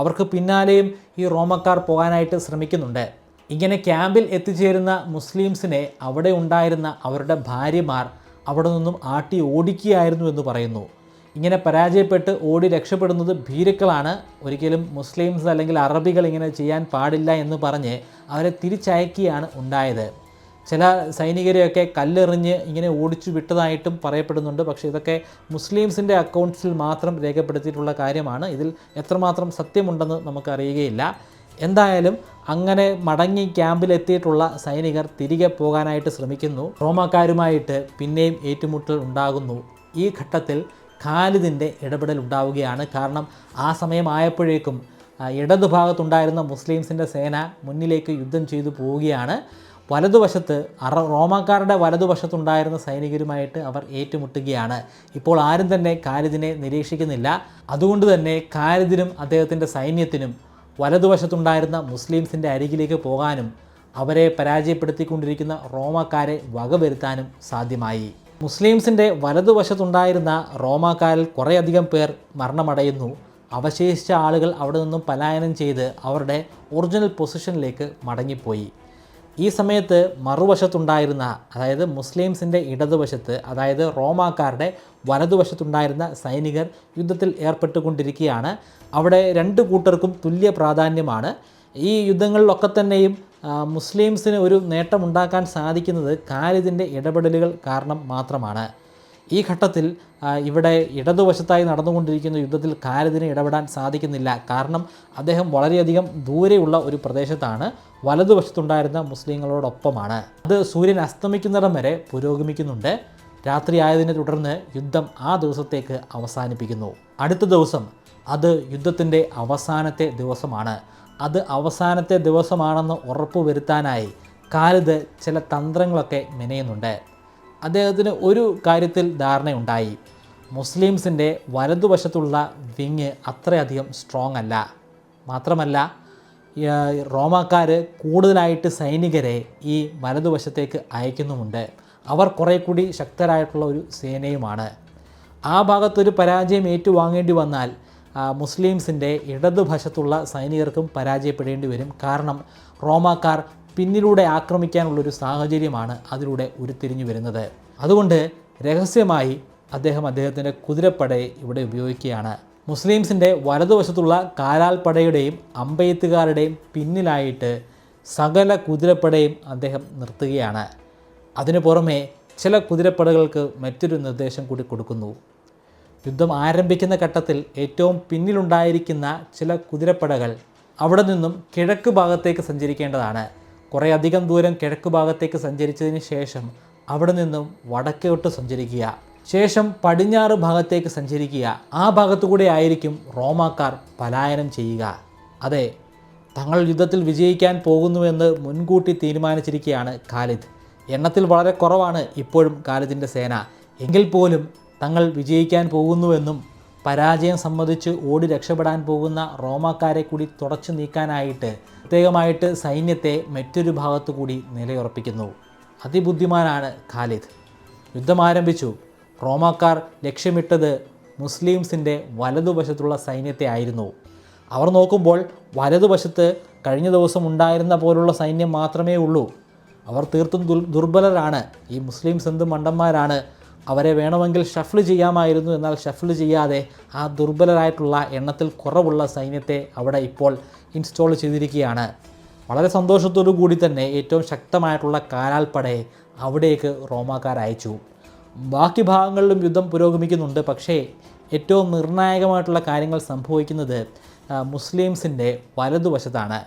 അവർക്ക് പിന്നാലെയും ഈ റോമക്കാർ പോകാനായിട്ട് ശ്രമിക്കുന്നുണ്ട്. ഇങ്ങനെ ക്യാമ്പിൽ എത്തിച്ചേരുന്ന മുസ്ലിംസിനെ അവിടെ ഉണ്ടായിരുന്ന അവരുടെ ഭാര്യമാർ അവിടെ നിന്നും ആട്ടി ഓടിക്കുകയായിരുന്നു എന്ന് പറയുന്നു. ഇങ്ങനെ പരാജയപ്പെട്ട് ഓടി രക്ഷപ്പെടുന്നത് ഭീരുക്കളാണ്. ഒരിക്കലും മുസ്ലിംസ് അല്ലെങ്കിൽ അറബികൾ ഇങ്ങനെ ചെയ്യാൻ പാടില്ല എന്ന് പറഞ്ഞ് അവരെ തിരിച്ചയക്കുകയാണ് ഉണ്ടായത്. ചില സൈനികരെയൊക്കെ കല്ലെറിഞ്ഞ് ഇങ്ങനെ ഓടിച്ചു വിട്ടതായിട്ടും പറയപ്പെടുന്നുണ്ട്. പക്ഷേ ഇതൊക്കെ മുസ്ലിംസിൻ്റെ അക്കൗണ്ട്സിൽ മാത്രം രേഖപ്പെടുത്തിയിട്ടുള്ള കാര്യമാണ്. ഇതിൽ എത്രമാത്രം സത്യമുണ്ടെന്ന് നമുക്കറിയുകയില്ല. എന്തായാലും അങ്ങനെ മടങ്ങി ക്യാമ്പിലെത്തിയിട്ടുള്ള സൈനികർ തിരികെ പോകാനായിട്ട് ശ്രമിക്കുന്നു. റോമാക്കാരുമായിട്ട് പിന്നെയും ഏറ്റുമുട്ടൽ ഉണ്ടാകുന്നു. ഈ ഘട്ടത്തിൽ ഖാലിദിൻ്റെ ഇടപെടൽ ഉണ്ടാവുകയാണ്. കാരണം ആ സമയമായപ്പോഴേക്കും ഇടതുഭാഗത്തുണ്ടായിരുന്ന മുസ്ലിംസിൻ്റെ സേന മുന്നിലേക്ക് യുദ്ധം ചെയ്തു പോവുകയാണ്. വലതുവശത്ത് റോമാക്കാരുടെ വലതുവശത്തുണ്ടായിരുന്ന സൈനികരുമായിട്ട് അവർ ഏറ്റുമുട്ടുകയാണ്. ഇപ്പോൾ ആരും തന്നെ ഖാലിദിനെ നിരീക്ഷിക്കുന്നില്ല. അതുകൊണ്ട് തന്നെ ഖാലിദിനും അദ്ദേഹത്തിൻ്റെ സൈന്യത്തിനും വലതുവശത്തുണ്ടായിരുന്ന മുസ്ലിംസിൻ്റെ അരികിലേക്ക് പോകാനും അവരെ പരാജയപ്പെടുത്തിക്കൊണ്ടിരിക്കുന്ന റോമാക്കാരെ വകവരുത്താനും സാധ്യമായി. മുസ്ലിംസിൻ്റെ വലതുവശത്തുണ്ടായിരുന്ന റോമാക്കാരിൽ കുറേയധികം പേർ മരണമടയുന്നു. അവശേഷിച്ച ആളുകൾ അവിടെ നിന്നും പലായനം ചെയ്ത് അവരുടെ ഒറിജിനൽ പൊസിഷനിലേക്ക് മടങ്ങിപ്പോയി. ഈ സമയത്ത് മറുവശത്തുണ്ടായിരുന്ന, അതായത് മുസ്ലിംസിൻ്റെ ഇടതുവശത്ത്, അതായത് റോമാക്കാരുടെ വലതുവശത്തുണ്ടായിരുന്ന സൈനികർ യുദ്ധത്തിൽ ഏർപ്പെട്ടുകൊണ്ടിരിക്കുകയാണ്. അവിടെ രണ്ട് കൂട്ടർക്കും തുല്യ പ്രാധാന്യമാണ്. ഈ യുദ്ധങ്ങളിലൊക്കെ തന്നെയും മുസ്ലിംസിന് ഒരു നേട്ടമുണ്ടാക്കാൻ സാധിക്കുന്നത് ഖാലിദിൻ്റെ ഇടപെടലുകൾ കാരണം മാത്രമാണ്. ഈ ഘട്ടത്തിൽ ഇവിടെ ഇടതുവശത്തായി നടന്നുകൊണ്ടിരിക്കുന്ന യുദ്ധത്തിൽ ഖാലിദിന് ഇടപെടാൻ സാധിക്കുന്നില്ല. കാരണം അദ്ദേഹം വളരെയധികം ദൂരെയുള്ള ഒരു പ്രദേശത്താണ്, വലതുവശത്തുണ്ടായിരുന്ന മുസ്ലിങ്ങളോടൊപ്പമാണ്. അത് സൂര്യൻ അസ്തമിക്കുന്നിടം വരെ പുരോഗമിക്കുന്നുണ്ട്. രാത്രിയായതിനെ തുടർന്ന് യുദ്ധം ആ ദിവസത്തേക്ക് അവസാനിപ്പിക്കുന്നു. അടുത്ത ദിവസം അത് യുദ്ധത്തിൻ്റെ അവസാനത്തെ ദിവസമാണ്. അത് അവസാനത്തെ ദിവസമാണെന്ന് ഉറപ്പുവരുത്താനായി ഖാലിദ് ചില തന്ത്രങ്ങളൊക്കെ മെനയുന്നുണ്ട്. അദ്ദേഹത്തിന് ഒരു കാര്യത്തിൽ ധാരണയുണ്ടായി. മുസ്ലിംസിൻ്റെ വലതുവശത്തുള്ള വിങ് അത്രയധികം സ്ട്രോങ് അല്ല. മാത്രമല്ല റോമാക്കാർ കൂടുതലായിട്ട് സൈനികരെ ഈ വലതുവശത്തേക്ക് അയക്കുന്നുമുണ്ട്. അവർ കുറേ കൂടി ശക്തരായിട്ടുള്ള ഒരു സേനയുമാണ്. ആ ഭാഗത്തൊരു പരാജയം ഏറ്റുവാങ്ങേണ്ടി വന്നാൽ മുസ്ലിംസിൻ്റെ ഇടതുവശത്തുള്ള സൈനികർക്കും പരാജയപ്പെടേണ്ടി വരും. കാരണം റോമാക്കാർ പിന്നിലൂടെ ആക്രമിക്കാനുള്ളൊരു സാഹചര്യമാണ് അതിലൂടെ ഉരുത്തിരിഞ്ഞു വരുന്നത്. അതുകൊണ്ട് രഹസ്യമായി അദ്ദേഹത്തിൻ്റെ കുതിരപ്പടയെ ഇവിടെ ഉപയോഗിക്കുകയാണ്. മുസ്ലിംസിൻ്റെ വലതുവശത്തുള്ള കാലാൽപ്പടയുടെയും അമ്പെയ്ത്തുകാരുടെയും പിന്നിലായിട്ട് സകല കുതിരപ്പടയും അദ്ദേഹം നിർത്തുകയാണ്. അതിനു പുറമെ ചില കുതിരപ്പടകൾക്ക് മറ്റൊരു നിർദ്ദേശം കൂടി കൊടുക്കുന്നു. യുദ്ധം ആരംഭിക്കുന്ന ഘട്ടത്തിൽ ഏറ്റവും പിന്നിലുണ്ടായിരിക്കുന്ന ചില കുതിരപ്പടകൾ അവിടെ നിന്നും കിഴക്ക് ഭാഗത്തേക്ക് സഞ്ചരിക്കേണ്ടതാണ്. കുറേ അധികം ദൂരം കിഴക്ക് ഭാഗത്തേക്ക് സഞ്ചരിച്ചതിന് ശേഷം അവിടെ നിന്നും വടക്കോട്ട് സഞ്ചരിക്കുക, ശേഷം പടിഞ്ഞാറ് ഭാഗത്തേക്ക് സഞ്ചരിക്കുക. ആ ഭാഗത്തുകൂടെ ആയിരിക്കും റോമാക്കാർ പലായനം ചെയ്യുക. അതെ, തങ്ങൾ യുദ്ധത്തിൽ വിജയിക്കാൻ പോകുന്നുവെന്ന് മുൻകൂട്ടി തീരുമാനിച്ചിരിക്കുകയാണ് ഖാലിദ്. എണ്ണത്തിൽ വളരെ കുറവാണ് ഇപ്പോഴും ഖാലിദിൻ്റെ സേന. എങ്കിൽ പോലും തങ്ങൾ വിജയിക്കാൻ പോകുന്നുവെന്നും പരാജയം സമ്മതിച്ച് ഓടി രക്ഷപ്പെടാൻ പോകുന്ന റോമാക്കാരെ കൂടി തുടച്ചു നീക്കാനായിട്ട് പ്രത്യേകമായിട്ട് സൈന്യത്തെ മറ്റൊരു ഭാഗത്തു കൂടി നിലയുറപ്പിക്കുന്നു. അതിബുദ്ധിമാനാണ് ഖാലിദ്. യുദ്ധം ആരംഭിച്ചു. റോമാക്കാർ ലക്ഷ്യമിട്ടത് മുസ്ലിംസിൻ്റെ വലതുവശത്തുള്ള സൈന്യത്തെ ആയിരുന്നു. അവർ നോക്കുമ്പോൾ വലതുവശത്ത് കഴിഞ്ഞ ദിവസം ഉണ്ടായിരുന്ന പോലുള്ള സൈന്യം മാത്രമേ ഉള്ളൂ. അവർ തീർത്തും ദുർബലരാണ്. ഈ മുസ്ലിംസ് എന്ത് മണ്ടന്മാരാണ്, അവരെ വേണമെങ്കിൽ ഷഫിൾ ചെയ്യാമായിരുന്നു. എന്നാൽ ഷഫിൾ ചെയ്യാതെ ആ ദുർബലരായിട്ടുള്ള എണ്ണത്തിൽ കുറവുള്ള സൈന്യത്തെ അവിടെ ഇപ്പോൾ ഇൻസ്റ്റോൾ ചെയ്തിരിക്കുകയാണ്. വളരെ സന്തോഷത്തോടു കൂടി തന്നെ ഏറ്റവും ശക്തമായിട്ടുള്ള കാലാൽപ്പടയെ അവിടേക്ക് റോമാക്കാർ അയച്ചു. ബാക്കി ഭാഗങ്ങളിലും യുദ്ധം പുരോഗമിക്കുന്നുണ്ട്. പക്ഷേ ഏറ്റവും നിർണായകമായിട്ടുള്ള കാര്യങ്ങൾ സംഭവിക്കുന്നത് മുസ്ലിംസിൻ്റെ വലതുവശത്താണ്.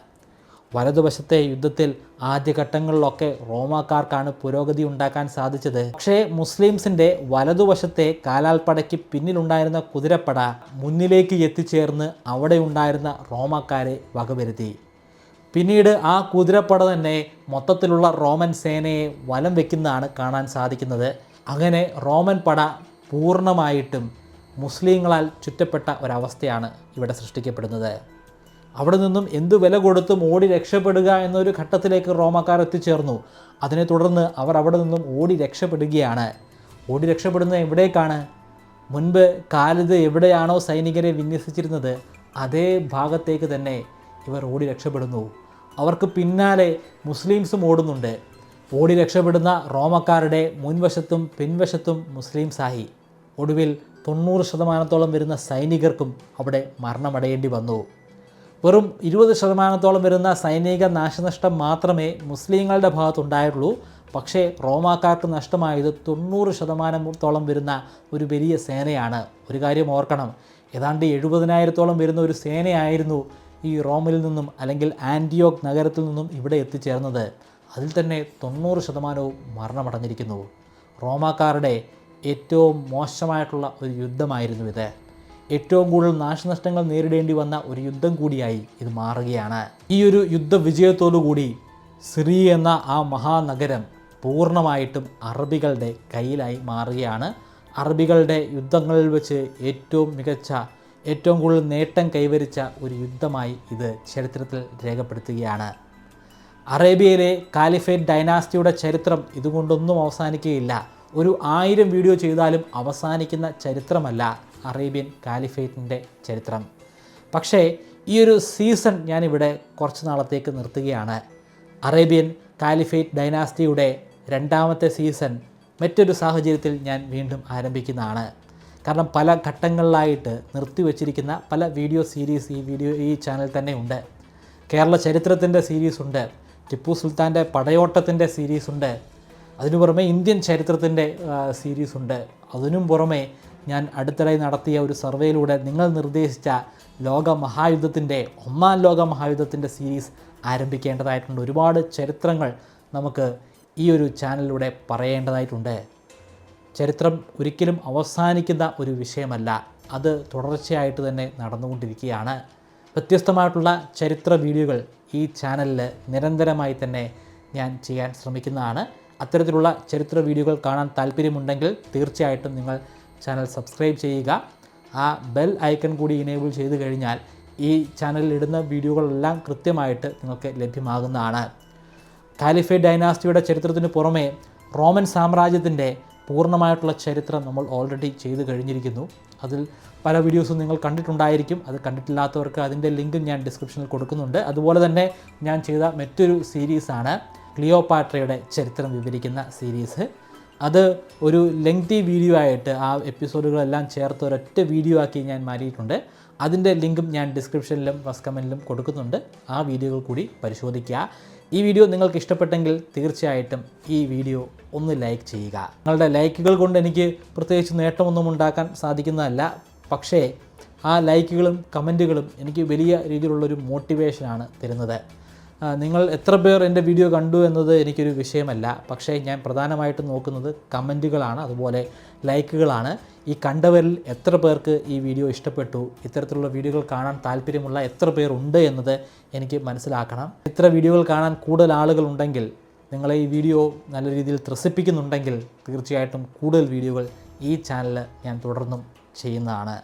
വലതുവശത്തെ യുദ്ധത്തിൽ ആദ്യഘട്ടങ്ങളിലൊക്കെ റോമാക്കാർക്കാണ് പുരോഗതി ഉണ്ടാക്കാൻ സാധിച്ചത്. പക്ഷേ മുസ്ലിംസിൻ്റെ വലതുവശത്തെ കാലാൽപ്പടയ്ക്ക് പിന്നിലുണ്ടായിരുന്ന കുതിരപ്പട മുന്നിലേക്ക് എത്തിച്ചേർന്ന് അവിടെ ഉണ്ടായിരുന്ന റോമാക്കാരെ വകവരുത്തി. പിന്നീട് ആ കുതിരപ്പട തന്നെ മൊത്തത്തിലുള്ള റോമൻ സേനയെ വലം വയ്ക്കുന്നതാണ് കാണാൻ സാധിക്കുന്നത്. അങ്ങനെ റോമൻ പട പൂർണ്ണമായിട്ടും മുസ്ലിങ്ങളാൽ ചുറ്റപ്പെട്ട ഒരവസ്ഥയാണ് ഇവിടെ സൃഷ്ടിക്കപ്പെടുന്നത്. അവിടെ നിന്നും എന്തു വില കൊടുത്തും ഓടി രക്ഷപ്പെടുക എന്നൊരു ഘട്ടത്തിലേക്ക് റോമാക്കാർ എത്തിച്ചേർന്നു. അതിനെ തുടർന്ന് അവർ അവിടെ നിന്നും ഓടി രക്ഷപ്പെടുകയാണ്. ഓടി രക്ഷപ്പെടുന്നത് എവിടേക്കാണ്? മുൻപ് ഖാലിദ് എവിടെയാണോ സൈനികരെ വിന്യസിച്ചിരുന്നത് അതേ ഭാഗത്തേക്ക് തന്നെ ഇവർ ഓടി രക്ഷപ്പെടുന്നു. അവർക്ക് പിന്നാലെ മുസ്ലിംസും ഓടുന്നുണ്ട്. ഓടി രക്ഷപ്പെടുന്ന റോമക്കാരുടെ മുൻവശത്തും പിൻവശത്തും മുസ്ലിംസായി. ഒടുവിൽ 90% വരുന്ന സൈനികർക്കും അവിടെ മരണമടയേണ്ടി വന്നു. വെറും 20% വരുന്ന സൈനിക നാശനഷ്ടം മാത്രമേ മുസ്ലിങ്ങളുടെ ഭാഗത്തുണ്ടായിട്ടുള്ളൂ. പക്ഷേ റോമാക്കാർക്ക് നഷ്ടമായത് 90% വരുന്ന ഒരു വലിയ സേനയാണ്. ഒരു കാര്യം ഓർക്കണം, ഏതാണ്ട് 70,000 വരുന്ന ഒരു സേനയായിരുന്നു ഈ റോമിൽ നിന്നും അല്ലെങ്കിൽ ആൻറ്റിയോക്ക് നഗരത്തിൽ നിന്നും ഇവിടെ എത്തിച്ചേർന്നത്. അതിൽ തന്നെ 90% മരണമടഞ്ഞിരിക്കുന്നു. റോമാക്കാരുടെ ഏറ്റവും മോശമായിട്ടുള്ള ഒരു യുദ്ധമായിരുന്നു ഇത്. ഏറ്റവും കൂടുതൽ നാശനഷ്ടങ്ങൾ നേരിടേണ്ടി വന്ന ഒരു യുദ്ധം കൂടിയായി ഇത് മാറുകയാണ്. ഈ ഒരു യുദ്ധവിജയത്തോടു കൂടി സിറിയ എന്ന ആ മഹാനഗരം പൂർണ്ണമായിട്ടും അറബികളുടെ കയ്യിലായി മാറുകയാണ്. അറബികളുടെ യുദ്ധങ്ങളിൽ വെച്ച് ഏറ്റവും മികച്ച, ഏറ്റവും കൂടുതൽ നേട്ടം കൈവരിച്ച ഒരു യുദ്ധമായി ഇത് ചരിത്രത്തിൽ രേഖപ്പെടുത്തുകയാണ്. അറേബ്യയിലെ കാലിഫേറ്റ് ഡൈനാസ്റ്റിയുടെ ചരിത്രം ഇതുകൊണ്ടൊന്നും അവസാനിക്കുകയില്ല. ഒരു 1000 വീഡിയോ ചെയ്താലും അവസാനിക്കുന്ന ചരിത്രമല്ല അറേബ്യൻ കാലിഫേറ്റിൻ്റെ ചരിത്രം. പക്ഷേ ഈ ഒരു സീസൺ ഞാനിവിടെ കുറച്ച് നാളത്തേക്ക് നിർത്തുകയാണ്. അറേബ്യൻ കാലിഫേറ്റ് ഡൈനാസ്റ്റിയുടെ 2ാമത്തെ സീസൺ മറ്റൊരു സാഹചര്യത്തിൽ ഞാൻ വീണ്ടും ആരംഭിക്കുന്നതാണ്. കാരണം പല ഘട്ടങ്ങളിലായിട്ട് നിർത്തിവെച്ചിരിക്കുന്ന പല വീഡിയോ സീരീസ് ഈ ചാനൽ തന്നെ ഉണ്ട്. കേരള ചരിത്രത്തിൻ്റെ സീരീസുണ്ട്, ടിപ്പു സുൽത്താൻ്റെ പടയോട്ടത്തിൻ്റെ സീരീസുണ്ട്, അതിനു പുറമെ ഇന്ത്യൻ ചരിത്രത്തിൻ്റെ സീരീസുണ്ട്. അതിനും പുറമെ ഞാൻ അടുത്തിടെ നടത്തിയ ഒരു സർവേയിലൂടെ നിങ്ങൾ നിർദ്ദേശിച്ച ലോകമഹായുദ്ധത്തിൻ്റെ 1ാം ലോകമഹായുദ്ധത്തിൻ്റെ സീരീസ് ആരംഭിക്കേണ്ടതായിട്ടുണ്ട്. ഒരുപാട് ചരിത്രങ്ങൾ നമുക്ക് ഈ ഒരു ചാനലിലൂടെ പറയേണ്ടതായിട്ടുണ്ട്. ചരിത്രം ഒരിക്കലും അവസാനിക്കുന്ന ഒരു വിഷയമല്ല, അത് തുടർച്ചയായിട്ട് തന്നെ നടന്നുകൊണ്ടിരിക്കുകയാണ്. വ്യത്യസ്തമായിട്ടുള്ള ചരിത്ര വീഡിയോകൾ ഈ ചാനലിൽ നിരന്തരമായി തന്നെ ഞാൻ ചെയ്യാൻ ശ്രമിക്കുന്നതാണ്. അത്തരത്തിലുള്ള ചരിത്ര വീഡിയോകൾ കാണാൻ താല്പര്യമുണ്ടെങ്കിൽ തീർച്ചയായിട്ടും നിങ്ങൾ ചാനൽ സബ്സ്ക്രൈബ് ചെയ്യുക. ആ ബെൽ ഐക്കൺ കൂടി ഇനേബിൾ ചെയ്ത് കഴിഞ്ഞാൽ ഈ ചാനലിൽ ഇടുന്ന വീഡിയോകളെല്ലാം കൃത്യമായിട്ട് നിങ്ങൾക്ക് ലഭ്യമാകുന്നതാണ്. കാലിഫേറ്റ് ഡൈനാസ്റ്റിയുടെ ചരിത്രത്തിന് പുറമെ റോമൻ സാമ്രാജ്യത്തിൻ്റെ പൂർണ്ണമായിട്ടുള്ള ചരിത്രം നമ്മൾ ഓൾറെഡി ചെയ്ത് കഴിഞ്ഞിരിക്കുന്നു. അതിൽ പല വീഡിയോസും നിങ്ങൾ കണ്ടിട്ടുണ്ടായിരിക്കും. അത് കണ്ടിട്ടില്ലാത്തവർക്ക് അതിൻ്റെ ലിങ്ക് ഞാൻ ഡിസ്ക്രിപ്ഷനിൽ കൊടുക്കുന്നുണ്ട്. അതുപോലെ തന്നെ ഞാൻ ചെയ്ത മറ്റൊരു സീരീസാണ് ക്ലിയോപാട്രയുടെ ചരിത്രം വിവരിക്കുന്ന സീരീസ്. അത് ഒരു ലെങ്തി വീഡിയോ ആയിട്ട് ആ എപ്പിസോഡുകളെല്ലാം ചേർത്ത് ഒരൊറ്റ വീഡിയോ ആക്കി ഞാൻ മാറ്റിയിട്ടുണ്ട്. അതിൻ്റെ ലിങ്കും ഞാൻ ഡിസ്ക്രിപ്ഷനിലും ഫസ്റ്റ് കമൻറ്റിലും കൊടുക്കുന്നുണ്ട്. ആ വീഡിയോകൾ കൂടി പരിശോധിക്കുക. ഈ വീഡിയോ നിങ്ങൾക്ക് ഇഷ്ടപ്പെട്ടെങ്കിൽ തീർച്ചയായിട്ടും ഈ വീഡിയോ ഒന്ന് ലൈക്ക് ചെയ്യുക. നിങ്ങളുടെ ലൈക്കുകൾ കൊണ്ട് എനിക്ക് പ്രത്യേകിച്ച് നേട്ടമൊന്നും ഉണ്ടാക്കാൻ സാധിക്കുന്നതല്ല. പക്ഷേ ആ ലൈക്കുകളും കമൻറ്റുകളും എനിക്ക് വലിയ രീതിയിലുള്ളൊരു മോട്ടിവേഷനാണ് തരുന്നത്. നിങ്ങൾ എത്ര പേർ എൻ്റെ വീഡിയോ കണ്ടു എന്നത് എനിക്കൊരു വിഷയമല്ല. പക്ഷേ ഞാൻ പ്രധാനമായിട്ടും നോക്കുന്നത് കമൻറ്റുകളാണ്, അതുപോലെ ലൈക്കുകളാണ്. ഈ കണ്ടവരിൽ എത്ര പേർക്ക് ഈ വീഡിയോ ഇഷ്ടപ്പെട്ടു, ഇത്തരത്തിലുള്ള വീഡിയോകൾ കാണാൻ താല്പര്യമുള്ള എത്ര പേർ ഉണ്ട് എന്നത് എനിക്ക് മനസ്സിലാക്കണം. ഇത്ര വീഡിയോകൾ കാണാൻ കൂടുതൽ ആളുകളുണ്ടെങ്കിൽ, നിങ്ങളെ ഈ വീഡിയോ നല്ല രീതിയിൽ ത്രസിപ്പിക്കുന്നുണ്ടെങ്കിൽ തീർച്ചയായിട്ടും കൂടുതൽ വീഡിയോകൾ ഈ ചാനലിൽ ഞാൻ തുടർന്നും ചെയ്യുന്നതാണ്.